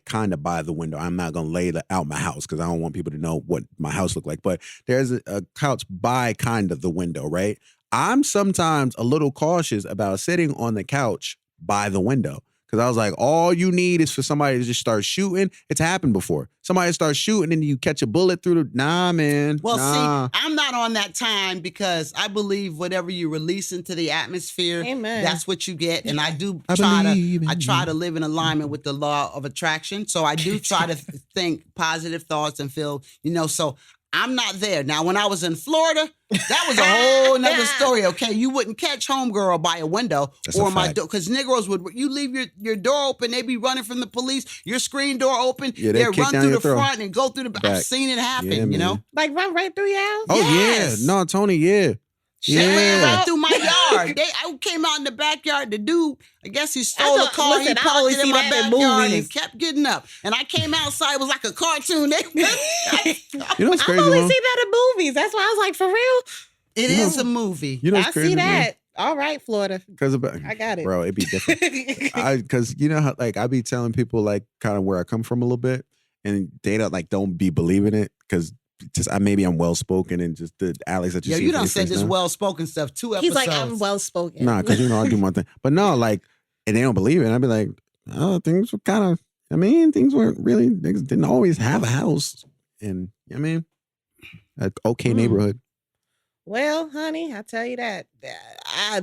kind of by the window. I'm not gonna lay out my house because I don't want people to know what my house look like. But there's a couch by kind of the window, right? I'm sometimes a little cautious about sitting on the couch by the window because I was like, all you need is for somebody to just start shooting. It's happened before. Somebody starts shooting and you catch a bullet through the. Nah, man. Well, nah. see, I'm not on that time because I believe whatever you release into the atmosphere, Amen. that's what you get. And I do I try believe in to live in alignment with the law of attraction. So I do try to think positive thoughts and feel, so I'm not there. Now, when I was in Florida, that was a whole nother story, okay? You wouldn't catch homegirl by a window That's a or my fact. door, because Negroes you leave your door open, they be running from the police, your screen door open, Yeah, they kick run down through your the throat. front and go through the, I've Back. seen it happen, Yeah, you know? man. Like run right through your house? Oh Yes. yeah, no, Tony, yeah. They ran Yeah. right through my yard. I came out in the backyard. The dude, I guess he stole I a car. listen, He I only parked it in see my that in backyard movies. and kept getting up. And I came outside. It was like a cartoon. You know what's I've crazy? only Mom? seen that in movies. That's why I was like, for real? It You know- is a movie. You know I what's crazy? see that. All right, Florida. Because I got it. bro, it'd be different. Because you know how I be telling people like kind of where I come from a little bit, and they don't be believing it because maybe I'm well spoken and just the Alex that you Yo, see. you from done your said face this now. well spoken stuff 2 episodes. He's like, I'm well spoken. Nah, because I do my thing. But no, and they don't believe it. And I'd be like, oh, things were kind of. Things weren't really. Niggas didn't always have a house, and an okay neighborhood. Well, honey, I tell you that.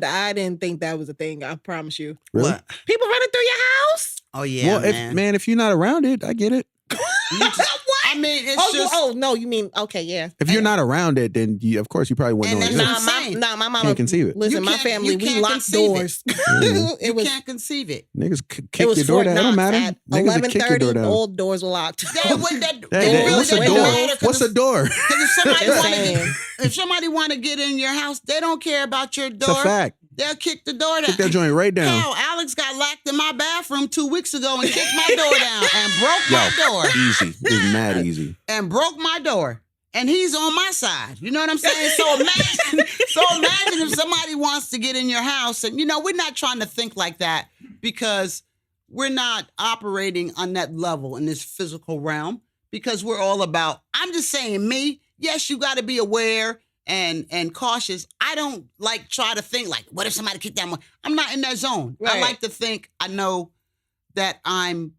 I didn't think that was a thing. I promise you. Really? What? People running through your house? Oh, yeah, well, man. if you're not around it, I get it. I mean, it's No, you mean, okay, yeah. If you're not around it, then of course you probably wouldn't know. And it that's exists. what I'm saying. My mama Can't conceive it. Listen, You my can't- family, you we can't locked conceive it. doors. Mhm. It you was can't conceive it. Niggas it kick was your door Fort down. It don't Knox matter. at Niggas will kick your door 11:30. down. All doors were locked. What's a really door? don't matter, 'cause What's a door? Because if Just somebody saying. want to get in your house, they don't care about your It's a door. fact. They'll kick the door down. Kick that joint right down. Hell, Alex got locked in my bathroom 2 weeks ago and kicked my door down and broke my door. Easy. It's mad easy. And broke my door. and he's on my side. You know what I'm saying? So imagine if somebody wants to get in your house, and we're not trying to think like that because we're not operating on that level in this physical realm because we're all about, I'm just saying me, yes, you got to be aware and cautious. I don't try to think what if somebody kicked down I'm not in that zone. Right. I like to think I know that I'm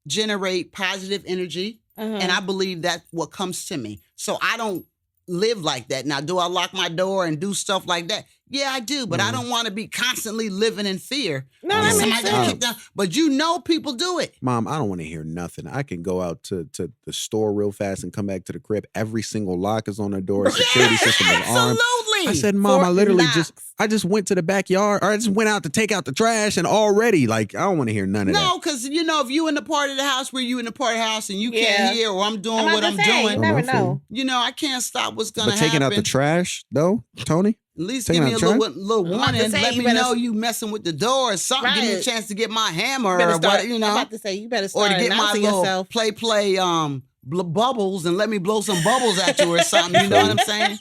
generate positive energy and I believe that's what comes to me. So I don't live like that. Now, do I lock my door and do stuff like that? Yeah, I do, but I don't want to be constantly living in fear. No, that makes somebody gonna sense. kick down. But people do it. Mom, I don't want to hear nothing. I can go out to the store real fast and come back to the crib. Every single lock is on the door. Security system is armed. Absolutely. I said, Mom, I literally locks. I just went to the backyard, or I just went out to take out the trash, and already, I don't want to hear none of that. No, because if you in the part of the house where you in the part of the house and you can't hear, or I'm doing what I'm You doing, never Oh, know. I can't stop what's gonna But happen. taking out the trash, though, Tony? At least Taking give me a out little I'm about to warning. say, Let you me better- know you messing with the door or something. Give me a Right. chance to get my hammer You better or start, what, I'm about to say, you better or start to get my announcing little yourself. play bubbles and let me blow some bubbles at you or something. You know what I'm saying?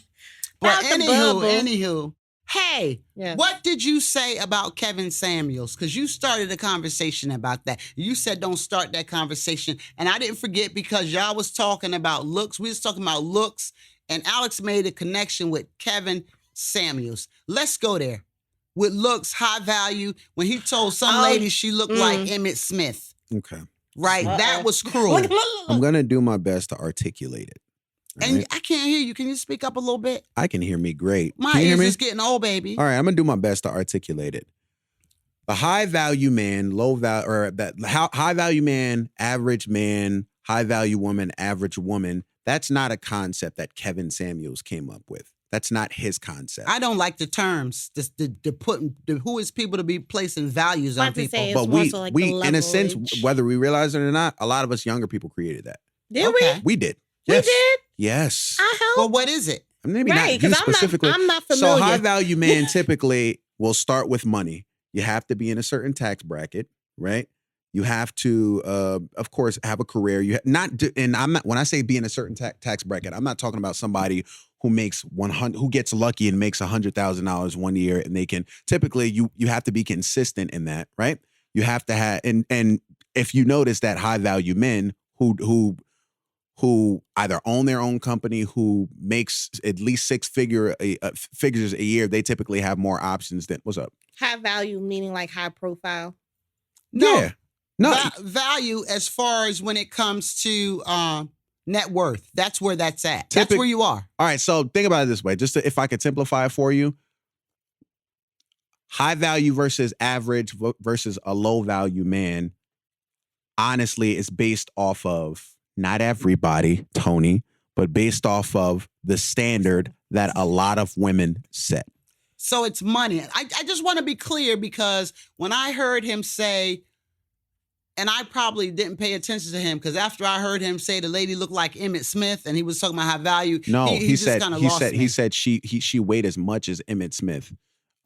But Out the bubble. anywho, hey, Yeah. what did you say about Kevin Samuels? Because you started a conversation about that. You said don't start that conversation. And I didn't forget because y'all was talking about looks. We was talking about looks. And Alex made a connection with Kevin Samuels. Let's go there. With looks, high value. When he told some lady she looked like Emmett Smith. Okay. Right? That was cruel. I'm going to do my best to articulate it. all And right? I can't hear you. Can you speak up a little bit? I can hear me great. My Can you hear ears me? is getting old, baby. All right, I'm gonna do my best to articulate it. The high value man, high value man, average man, high value woman, average woman. That's not a concept that Kevin Samuels came up with. That's not his concept. I don't like the terms. Who is people to be placing values on About to people? say, but it's more we, so like we the in a sense, leverage. whether we realize it or not, a lot of us younger people created that. Did Okay. We did. we? Yes. We did? Yes. I helped. Well, what is it? Maybe Right, not you 'cause I'm not- specifically. I'm not So familiar. high value man typically will start with money. You have to be in a certain tax bracket, right? You have to, of course, have a career. And I'm not. When I say be in a certain tax bracket, I'm not talking about somebody who makes who gets lucky and makes $100,000 one year, and they can. Typically, you have to be consistent in that, right? You have to have, and if you notice that high value men who either own their own company, who makes at least figures a year, they typically have more options than what's up. High value meaning like high profile. No. Yeah. No. Value as far as when it comes to net worth. That's where that's at. That's Typic- where you are. All right, so think about it this way. If I could simplify it for you, high value versus average versus a low value man, honestly, is based off of not everybody, Tony, but based off of the standard that a lot of women set. So it's money. I just want to be clear because when I heard him say, and I probably didn't pay attention to him because after I heard him say the lady looked like Emmett Smith and he was talking about high value. No, he said he said she weighed as much as Emmett Smith.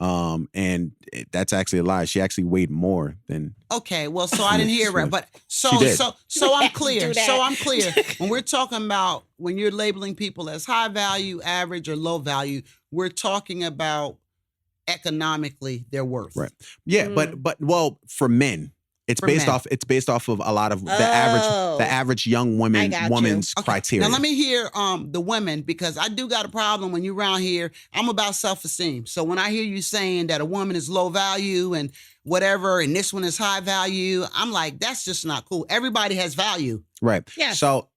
And that's actually a lie. She actually weighed more than. Okay, well, so I didn't hear it right, but She did. so I'm clear. Do that. So I'm clear. When we're talking about when you're labeling people as high value, average, or low value, we're talking about economically their worth. Right. Yeah, but for men, it's For based men. off of a lot of the Oh. average young I got you. woman's Okay, criteria. Now let me hear the women because I do got a problem when you're around here. I'm about self-esteem. So when I hear you saying that a woman is low value and whatever, and this one is high value, I'm like, that's just not cool. Everybody has value. Right. Yes. So,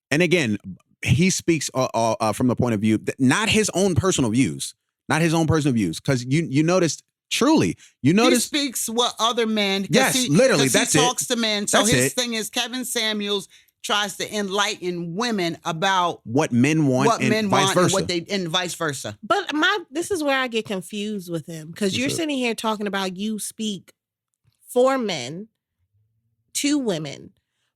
and again, he speaks from the point of view, not his own personal views, because you noticed. Truly, you He notice. speaks what other men. Yes, literally, 'cause that's he it. talks to men. So That's his it. thing is Kevin Samuels tries to enlighten women about What men want what and men vice want versa. and vice versa. But this is where I get confused with him because you're What's up? sitting here talking about you speak for men to women,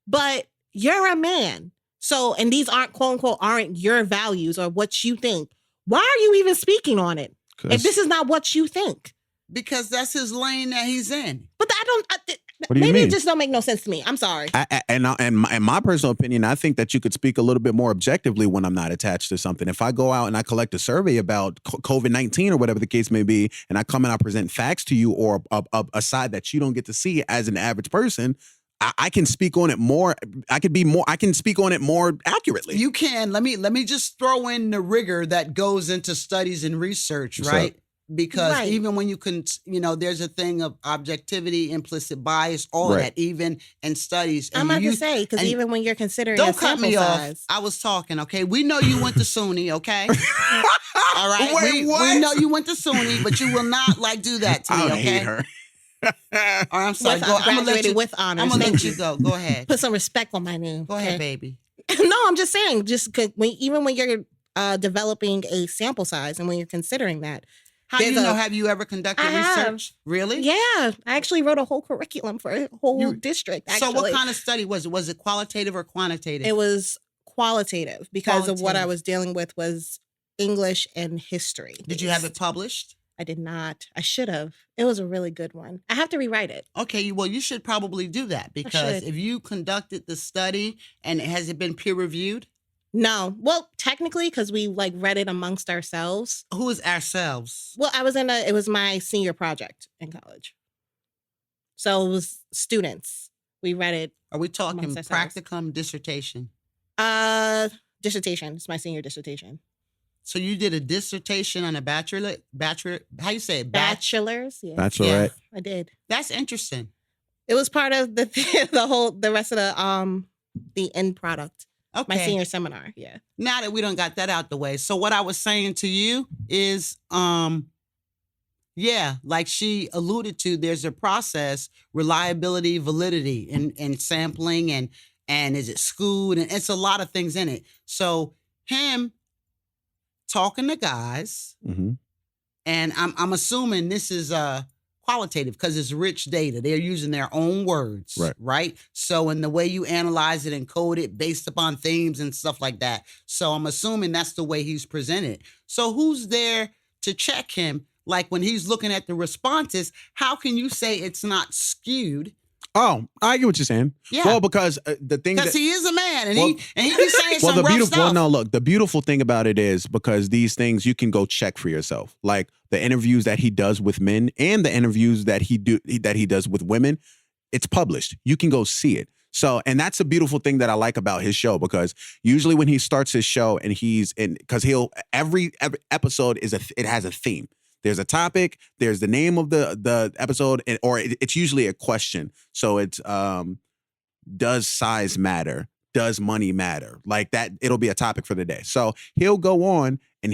but you're a man. So, and these aren't quote unquote aren't your values or what you think. Why are you even speaking on it if this is not what you think? Because that's his lane that he's in. But What do you Maybe mean? it just don't make no sense to me. I'm sorry. In my personal opinion, I think that you could speak a little bit more objectively when I'm not attached to something. If I go out and I collect a survey about COVID-19 or whatever the case may be, and I come and I present facts to you or a side that you don't get to see as an average person, I can speak on it more. I can speak on it more accurately. You can. Let me just throw in the rigor that goes into studies and research, What's right? up? Because Right. even when you can, there's a thing of objectivity, implicit bias, all of Right. that, even in studies. I'm about to say, because and even when you're considering don't a cut sample me size, off. I was talking, okay? We know you went to SUNY, okay? All right. Wait, what? We know you went to SUNY, but you will not do that to me, I okay? hate her. All right, I'm sorry. with, I'm gonna let graduated you. with honors. I'm gonna Thank let you go. Go ahead. Put some respect on my name. Go ahead, okay? baby. No, I'm just saying, even when you're developing a sample size and when you're considering that, How There's you know? a- Have you ever conducted I have. research? Really? yeah, I actually wrote a whole curriculum for a whole district. Actually. So what kind of study was it? Was it qualitative or quantitative? It was qualitative because of what I Qualitative. was dealing with was English and history. Did you have it based. published? I did not. I should have. It was a really good one. I have to rewrite it. Okay, well, you should probably do that because should. if you conducted the study and has it been peer reviewed? No, well, technically, because we read it amongst ourselves. Who is ourselves? Well, it was my senior project in college. So it was students. We read it. Are we talking Amongst ourselves. practicum, dissertation? Dissertation. It's my senior dissertation. So you did a dissertation on a bachelor, how you say it? Bachelor's. Yeah, Bachelorette. I did. That's interesting. It was part of the rest of the end product. Okay. My senior seminar. Yeah. Now that we done got that out the way. So what I was saying to you is, like she alluded to, there's a process, reliability, validity in sampling and is it schooled? And it's a lot of things in it. So him talking to guys, Mm-hmm. and I'm assuming this is qualitative because it's rich data. They're using their own words, right? So in the way you analyze it and code it based upon themes and stuff like that. So I'm assuming that's the way he's presented. So who's there to check him? Like when he's looking at the responses, how can you say it's not skewed? Oh, I get what you're saying. Yeah. Well, because the thing Because that he is a man and Well- he be saying some rough stuff. Well, no, look, the beautiful thing about it is because these things you can go check for yourself. Like the interviews that he does with men and the interviews that he does with women, it's published. You can go see it. So, and that's a beautiful thing that I like about his show because usually when he starts his show and because every episode it has a theme. There's a topic, there's the name of the episode, or it's usually a question. So it's does size matter? Does money matter? Like that, it'll be a topic for the day. So he'll go on and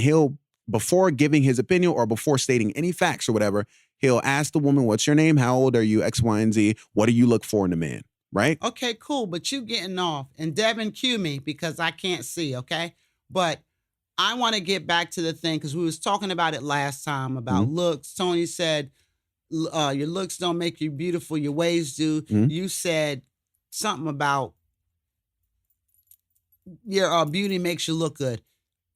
before giving his opinion or before stating any facts or whatever, he'll ask the woman, what's your name? How old are you? X, Y, and Z. What do you look for in a man? Right? Okay, cool. But you getting off. And Devin, cue me because I can't see, okay? But I want to get back to the thing because we was talking about it last time about looks. Tony said, your looks don't make you beautiful, your ways do. You said something about your beauty makes you look good.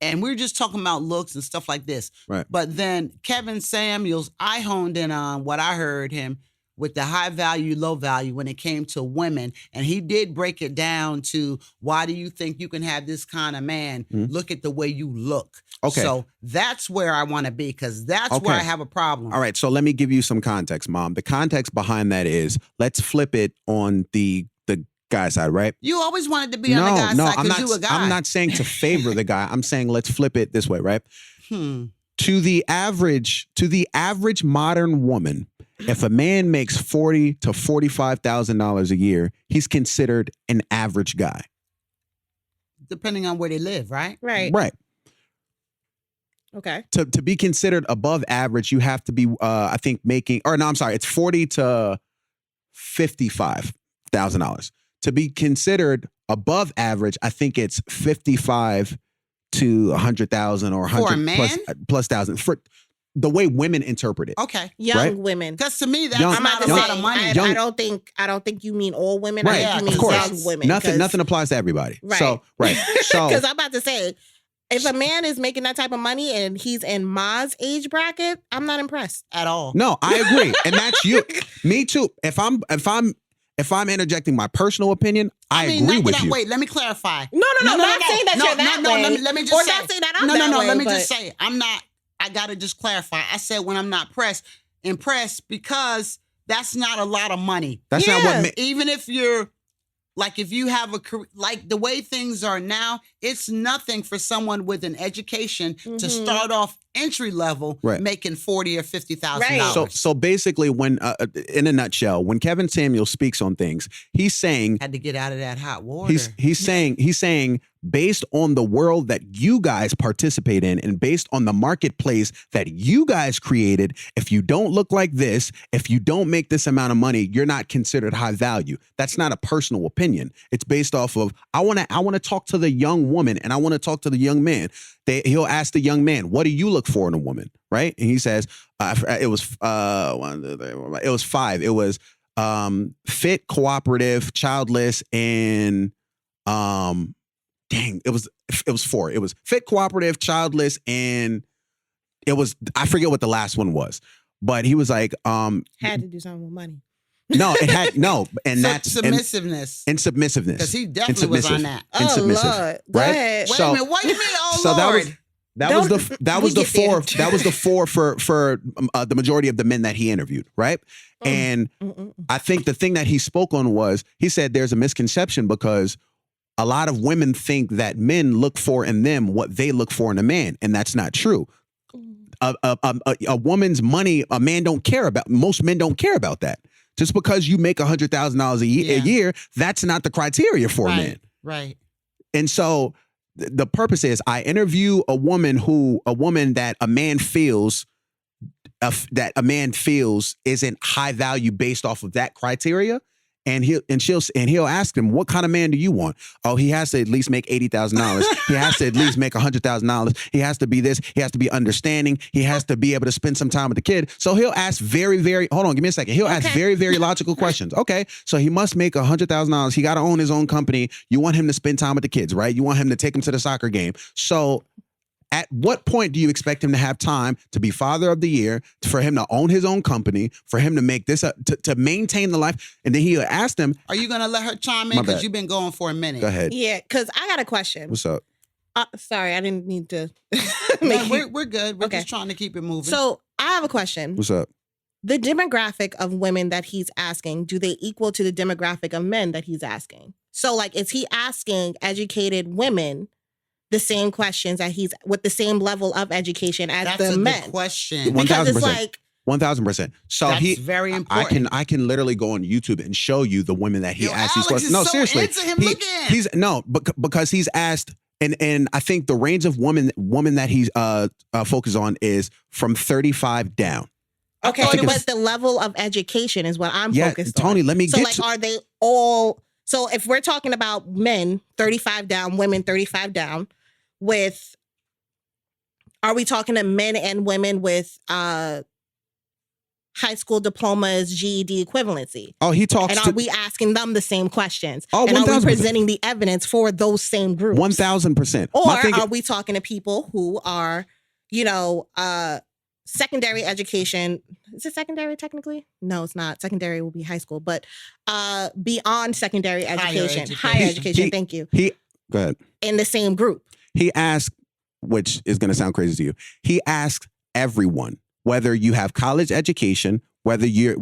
And we're just talking about looks and stuff like this. Right. But then Kevin Samuels, I honed in on what I heard him with the high value, low value when it came to women. And he did break it down to why do you think you can have this kind of man? Look at the way you look. Okay. So that's where I want to be because that's where I have a problem. All right. So let me give you some context, Mom. The context behind that is let's flip it on the guy side, right? You always wanted to be on the guy's side because you a guy. I'm not saying to favor the guy. I'm saying let's flip it this way, right? To the average modern woman, if a man makes $40,000 to $45,000 a year, he's considered an average guy. Depending on where they live, right? Right. Right. Okay. To be considered above average, you have to be, I think, making, or no, I'm sorry, it's $40,000 to $55,000. To be considered above average, I think it's 55 to 100,000 or 100 For a man? plus thousand for the way women interpret it. Okay. Young Right? women. Because to me, that's Young- I'm about not a to lot say, of money. I don't think you mean all women. Right. I think you of mean course. young women. Nothing applies to everybody. Right. So, right. So, Because I'm about to say, If a man is making that type of money and he's in Ma's age bracket, I'm not impressed. At all. No, I agree, and that's you. Me too. If I'm interjecting my personal opinion, I agree with you. Wait, let me clarify. No, not saying that you're that way. Let me just or say. not say that I'm no, that way. let me but- just say, I'm not. I gotta just clarify. I said when I'm not impressed because that's not a lot of money. That's not what. Even if you're like, if you have a career, like the way things are now, it's nothing for someone with an education to start off entry level making $40,000 or $50,000. So basically, when in a nutshell, when Kevin Samuel speaks on things, he's saying had to get out of that hot water. He's saying based on the world that you guys participate in and based on the marketplace that you guys created, if you don't look like this, if you don't make this amount of money, you're not considered high value. That's not a personal opinion. It's based off of I want to talk to the young woman and I want to talk to the young man. He'll ask the young man, what do you look for in a woman? Right? And he says, it was 5. It was fit, cooperative, childless, and it was 4. It was fit, cooperative, childless, and it was, I forget what the last one was, but he was like, had to do something with money. No, it had no, and So that's submissiveness. and submissiveness. Because he definitely was on that. And submissive, Lord. Go right? ahead. Wait a minute, what do you mean? Oh so Lord. that was the 4. get there. That was the 4 for the majority of the men that he interviewed, right? And I think the thing that he spoke on was he said there's a misconception because a lot of women think that men look for in them what they look for in a man, and that's not true. A woman's money, a man don't care about. Most men don't care about that. Just because you make $100,000 a year, that's not the criteria for a man. Right. And so the purpose is I interview a woman that a man feels isn't high value based off of that criteria. And he'll ask him, what kind of man do you want? Oh, he has to at least make $80,000. He has to at least make $100,000. He has to be this. He has to be understanding. He has to be able to spend some time with the kid. So he'll ask very, very, hold on, give me a second. He'll ask very, very logical questions. Okay, so he must make $100,000. He got to own his own company. You want him to spend time with the kids, right? You want him to take him to the soccer game. So at what point do you expect him to have time to be father of the year, for him to own his own company, for him to make this, to maintain the life? And then he'll ask them, are you going to let her chime in? Because you've been going for a minute. Go ahead. Yeah, because I got a question. What's up? Sorry, I didn't need to. We're good. We're Okay. just trying to keep it moving. So I have a question. What's up? The demographic of women that he's asking, do they equal to the demographic of men that he's asking? So like, is he asking educated women the same questions that he's with the same level of education as That's the a men? good question. Because it's 1000%. like 1000%. So That's very important. I can literally go on YouTube and show you the women that he Yo, asked these Alex questions. is No, so seriously. into him. Look at him. Because he's asked, and I think the range of women that he's focused on is from 35 down. okay, but the level of education is what I'm focused on. Tony, let me So get like, to. are they all? So if we're talking about men 35 down, women 35 down, are we talking to men and women with high school diplomas, GED equivalency? Oh, he talks And to are we asking them the same questions? Oh, and are we 1000%. presenting the evidence for those same groups? 1000%. Or My thing- are we talking to people who are, secondary education? Is it secondary technically? No, it's not. Secondary will be high school, but beyond secondary education, higher education. Thank you. Go ahead. In the same group. He asked, which is going to sound crazy to you. He asked everyone, whether you have college education, whether you're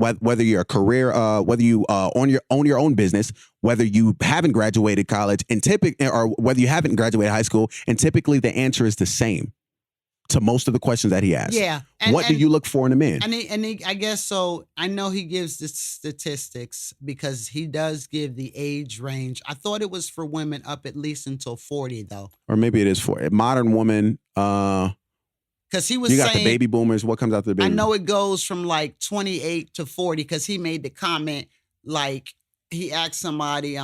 a career, whether you own your own business, whether you haven't graduated college, or whether you haven't graduated high school, and typically the answer is the same to most of the questions that he asked. Yeah. What do you look for in a man? And he, I guess so. I know he gives the statistics because he does give the age range. I thought it was for women up at least until 40, though. Or maybe it is for a modern woman. Because he was you got saying, the baby boomers. What comes after the baby? I know it goes from like 28 to 40 because he made the comment, like he asked somebody,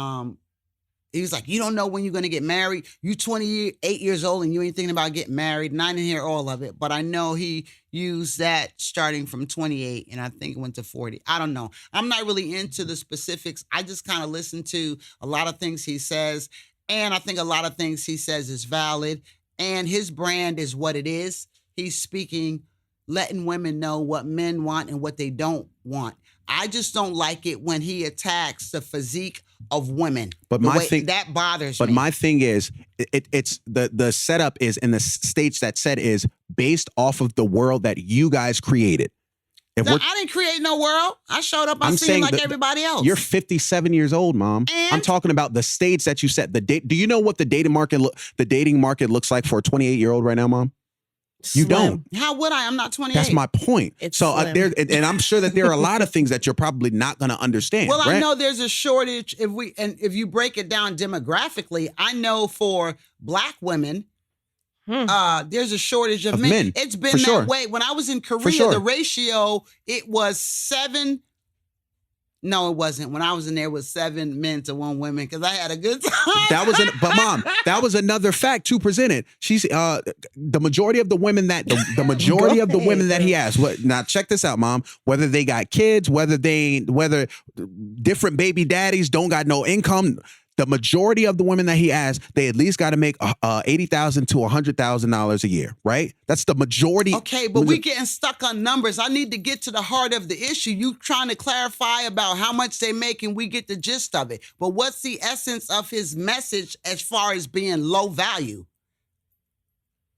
he was like, you don't know when you're going to get married. You 28 years old and you ain't thinking about getting married. And I didn't hear all of it, but I know he used that starting from 28 and I think it went to 40. I don't know. I'm not really into the specifics. I just kind of listen to a lot of things he says. And I think a lot of things he says is valid. and his brand is what it is. He's speaking, letting women know what men want and what they don't want. I just don't like it when he attacks the physique of women. But my thing that bothers But me. my thing is, it's the setup is, and the stage that set is based off of the world that you guys created. No, I didn't create no world. I showed up on scene like everybody else. You're 57 years old, Mom. And? I'm talking about the stage that you set. Do you know what the dating market looks like for a 28-year-old right now, Mom? You don't. How would I? I'm not 28. That's my point. It's so slim. and I'm sure that there are a lot of things that you're probably not going to understand. Well, right? I know there's a shortage. If you break it down demographically, I know for Black women, there's a shortage of men. It's been that way. When I was in Korea, the ratio, it was 7. No, it wasn't. When I was in there, it was 7 men to 1 woman because I had a good time. But Mom, that was another fact too presented. She's the majority of the women that the majority of the women that he has. Now check this out, Mom. Whether they got kids, whether different baby daddies don't got no income. The majority of the women that he has, they at least got to make $80,000 to $100,000 a year, right? That's the majority. Okay, but we getting stuck on numbers. I need to get to the heart of the issue. You trying to clarify about how much they make, and we get the gist of it. But what's the essence of his message as far as being low value?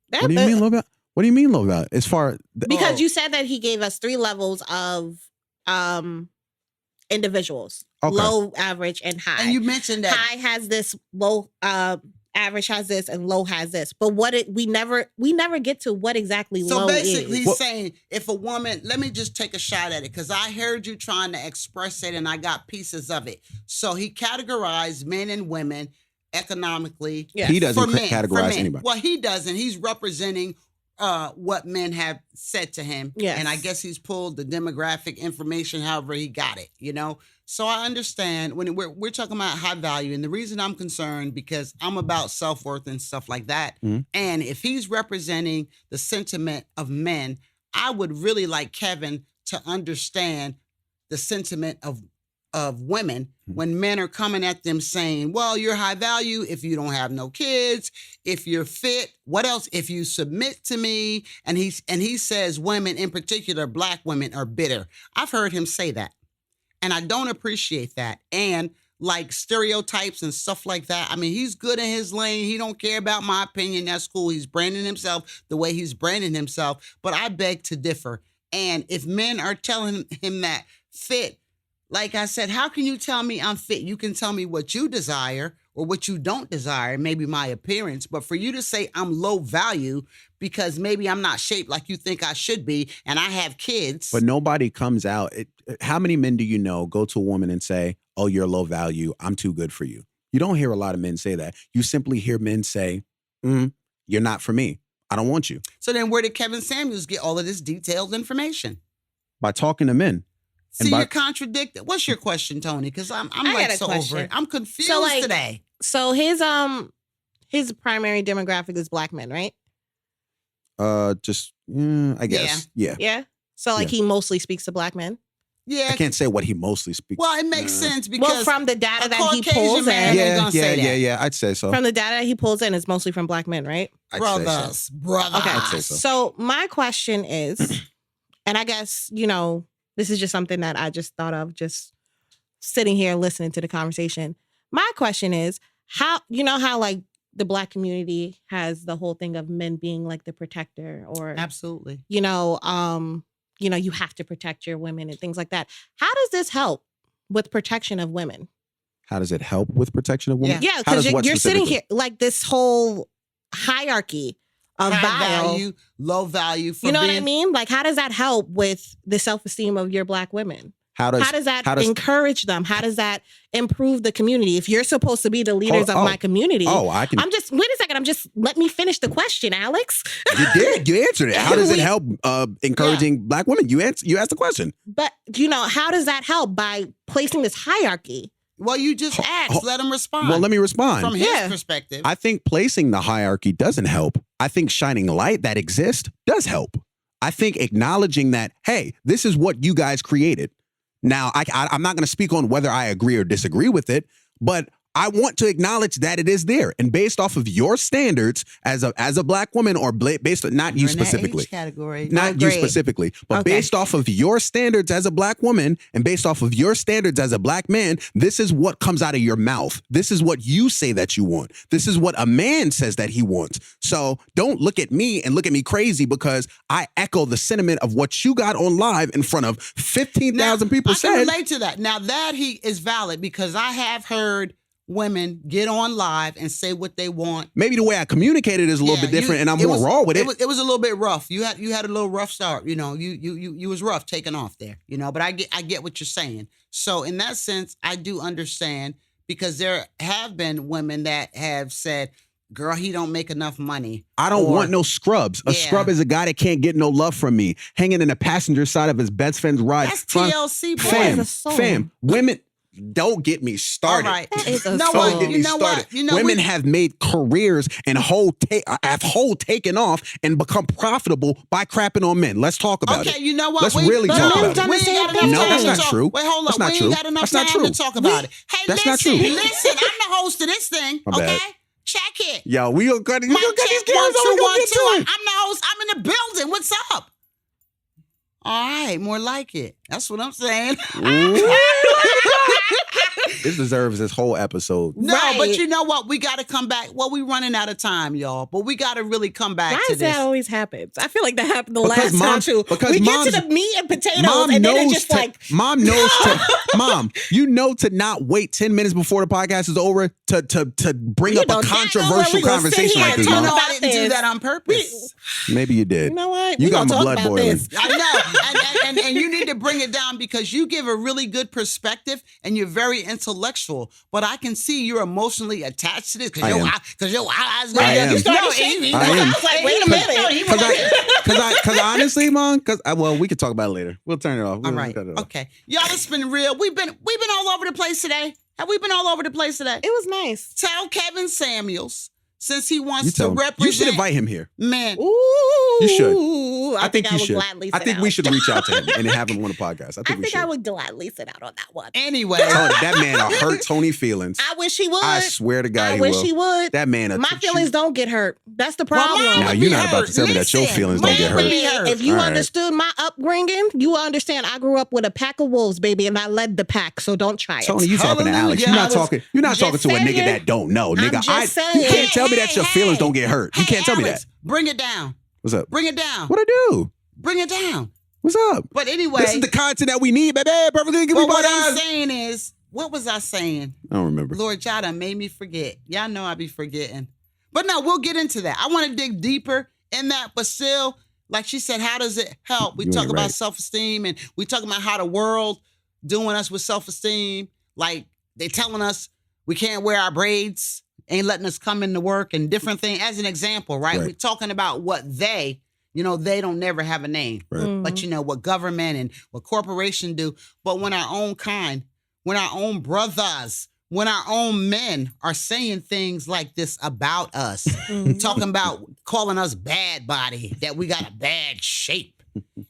What do you mean low value? What do you mean low value? As far because you said that he gave us 3 levels of individuals. Okay. Low, average, and high. And you mentioned that high has this, low, average has this, and low has this. But we never get to what exactly low is. So basically, he's saying if a woman, let me just take a shot at it because I heard you trying to express it and I got pieces of it. So he categorized men and women economically. Yes. He doesn't for men. categorize anybody. Well, he doesn't. He's representing what men have said to him. Yes. And I guess he's pulled the demographic information however he got it, you know? So I understand when we're talking about high value, and the reason I'm concerned because I'm about self-worth and stuff like that. Mhm. And if he's representing the sentiment of men, I would really like Kevin to understand the sentiment of women when men are coming at them saying, well, you're high value if you don't have no kids, if you're fit, what else? If you submit to me. And he says women, in particular, Black women, are bitter. I've heard him say that. And I don't appreciate that. And like stereotypes and stuff like that. I mean, he's good in his lane. He don't care about my opinion. That's cool. He's branding himself the way he's branding himself. But I beg to differ. And if men are telling him that fit, like I said, how can you tell me I'm fit? You can tell me what you desire or what you don't desire, maybe my appearance. But for you to say I'm low value because maybe I'm not shaped like you think I should be and I have kids. But nobody comes out. How many men do you know go to a woman and say, oh, you're low value. I'm too good for you. You don't hear a lot of men say that. You simply hear men say, you're not for me. I don't want you. So then where did Kevin Samuels get all of this detailed information? By talking to men. See, you're contradicted. What's your question, Tony? Because I'm like so over it. I'm confused today. So his primary demographic is Black men, right? I guess. Yeah. Yeah. So he mostly speaks to Black men. Yeah. I can't say what he mostly speaks. Well, it makes sense because from the data that he Caucasian pulls man in. ain't gonna say that. Yeah. I'd say so. From the data that he pulls in, it's mostly from Black men, right? Brothers. Okay. I'd say so. So my question is, and I guess, this is just something that I just thought of just sitting here listening to the conversation. My question is, how like the Black community has the whole thing of men being like the protector or absolutely. You have to protect your women and things like that. How does this help with protection of women? How does it help with protection of women? Yeah, because you're sitting here like this whole hierarchy of value, low value. What I mean? Like, how does that help with the self-esteem of your Black women? How does that encourage them? How does that improve the community? If you're supposed to be the leaders of my community, wait a second. Let me finish the question, Alex. You did. You answered it. How does it help encouraging Black women? You asked the question. But how does that help by placing this hierarchy? Well, you just asked. Let him respond. Well, let me respond. From his perspective. I think placing the hierarchy doesn't help. I think shining light that exists does help. I think acknowledging that, hey, this is what you guys created. Now, I'm not going to speak on whether I agree or disagree with it, but I want to acknowledge that it is there. And based off of your standards as a black woman, or based on, not you We're in that specifically. age category. Not you specifically, but Okay. based off of your standards as a black woman and based off of your standards as a black man, this is what comes out of your mouth. This is what you say that you want. This is what a man says that he wants. So don't look at me and look at me crazy because I echo the sentiment of what you got on live in front of 15,000 people I can said. relate to that. Now that he is valid because I have heard women get on live and say what they want. Maybe the way I communicated is a little bit different and I'm more raw with it. It was a little bit rough. You had a little rough start. You know, you was rough taking off there. You know, but I get what you're saying. So in that sense, I do understand because there have been women that have said, girl, he don't make enough money. I don't want no scrubs. A Yeah. scrub is a guy that can't get no love from me. Hanging in the passenger side of his best friend's ride. That's TLC, boy. Fam, women, don't get me started. All right. That is a No, song. Don't get me started. Women have made careers and have taken off and become profitable by crapping on men. Let's talk about it. Okay, you know what? Let's really but talk men about done it. the We same ain't got thing. enough No, time that's to not talk. true. Wait, hold That's up. not We true. ain't got enough That's not time true. to talk about it. Hey, That's not listen, true. listen. I'm the host of this thing. My Okay, bad. check it. Yo, we gonna cut these Mic cameras check, on. 1, 2, We gonna 1, get 2. to I'm it. the host. I'm in the building. What's up? All right, more like it. That's what I'm saying. This deserves this whole episode. No, Right. but you know what? We got to come back. Well, we running out of time, y'all. But we got to really come back Why to is this. that always happens? I feel like that happened the Because last mom- time too. because We get mom's- to the meat and potatoes, and then it's just like Mom knows Mom, you know to not wait 10 minutes before the podcast is over to bring You up know a damn well controversial we gonna sit conversation here like this, and talk Mom. about I didn't do this. that on purpose. Maybe you did. you know what? You We got gonna my talk blood about boiling. this. I know. And you need to bring it down because you give a really good perspective and you're very intellectual. But I can see you're emotionally attached to this because I am. your eyes. I am. You started No, shaking. I am. I was like, wait a minute. Because honestly, Mom, well, we could talk about it later. We'll turn it off. All We'll right. cut it off. Okay. Y'all, it's been real. We've been all over the place today. Have we been all over the place today? It was nice. Tell Kevin Samuels, since he You wants tell to him. represent You should invite him here. men. Ooh, You should. I think I you would should. gladly. I sit think out. we should reach out to him and have him on the podcast. I I think we think should. I would gladly sit out on that one. Anyway. That man will hurt Tony's feelings. I wish he would. I swear to God, I he wish will. he would. That man. My feelings don't get hurt. That's the Well, problem. mine Now would you're be not about to tell me that your Listen, feelings don't mine get would hurt. be hurt. If you All right. understood my upbringing, you would understand I grew up with a pack of wolves, baby, and I led the pack. So don't try it. Tony, you talking to Alex. Hallelujah. You're not talking just to a nigga saying. that don't know. Nigga, just you saying. can't tell me that your feelings Hey, don't get hurt. You hey, can't tell me Alex, that. Bring it down. What's up? Bring it down. What I do? Bring it down. What's up? But anyway, This is the content that we need, baby. Perfectly give me but what I'm podcast. saying is, what was I saying? I don't remember. Lord, y'all done made me forget. Y'all know I be forgetting. But no, we'll get into that. I want to dig deeper in that, but still, like she said, how does it help? We You talk ain't about right. self-esteem and we talk about how the world doing us with self-esteem. Like they telling us we can't wear our braids, ain't letting us come into work and different things. As an example, right? Right. We're talking about what they don't never have a name. Right. But what government and what corporation do. But when our own kind, when our own brothers, when our own men are saying things like this about us, talking about calling us bad body, that we got a bad shape,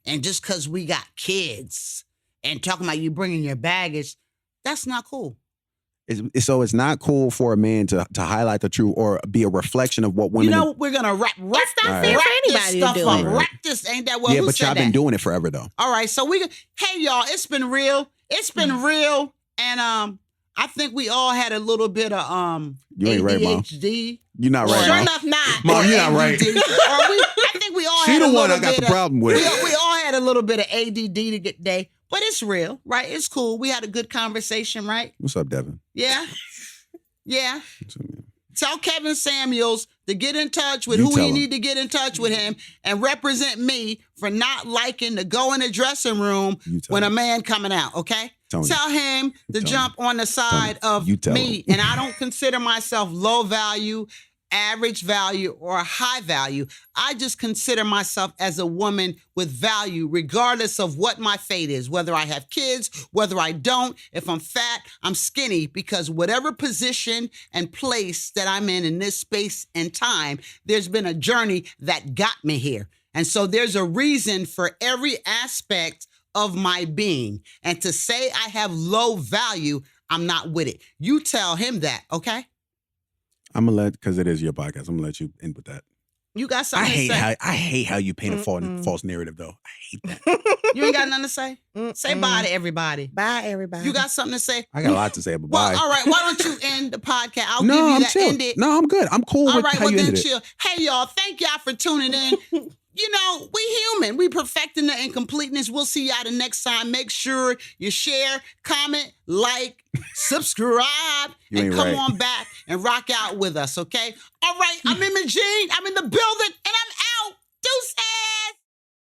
and just because we got kids, and talking about you bringing your baggage, that's not cool. So it's not cool for a man to highlight the truth or be a reflection of what women. We're gonna wrap It's not All fair right. for this anybody stuff to do up. it. Right. Wrap this, ain't that well? yeah, Who but said y'all that? been doing it forever though. All right, so hey y'all, it's been real. It's been real, and I think we all had a little bit of You ain't right, Mom. ADHD. You're not right, Sure Mom. enough, not. Mom, you're not right. I think we all She had the a one little I got bit the of- problem with. We all had a little bit of ADD today, but it's real, right? It's cool. We had a good conversation, right? What's up, Devin? Yeah. Yeah. What's up, man? Tell Kevin Samuels to get in touch with You who tell he him. need to get in touch with him and represent me for not liking to go in the dressing room You tell when a him. man coming out, okay? Tony. Tell him to Tony. jump on the side of You tell me. him. And I don't consider myself low value, average value, or high value. I just consider myself as a woman with value, regardless of what my fate is, whether I have kids, whether I don't. If I'm fat, I'm skinny, because whatever position and place that I'm in this space and time, there's been a journey that got me here. And so there's a reason for every aspect of my being. And to say I have low value, I'm not with it. You tell him that, okay? I'm gonna because it is your podcast. I'm gonna let you in with that. You got something to say? I hate how you paint a false narrative though. I hate that. You ain't got nothing to say? Say bye to everybody. Bye, everybody. You got something to say? I got a lot to say, but Well, bye. all right. Why don't you end the podcast? I'll No, give you I'm that chill. end it. No, I'm good. I'm cool All with right, how well you then ended it. chill. Hey y'all, thank y'all for tuning in. You know, we human. We perfecting the incompleteness. We'll see y'all the next time. Make sure you share, comment, like, subscribe, You and ain't come right. on back and rock out with us, okay? All right, I'm Imogene. I'm in the building, and I'm out. Deuces!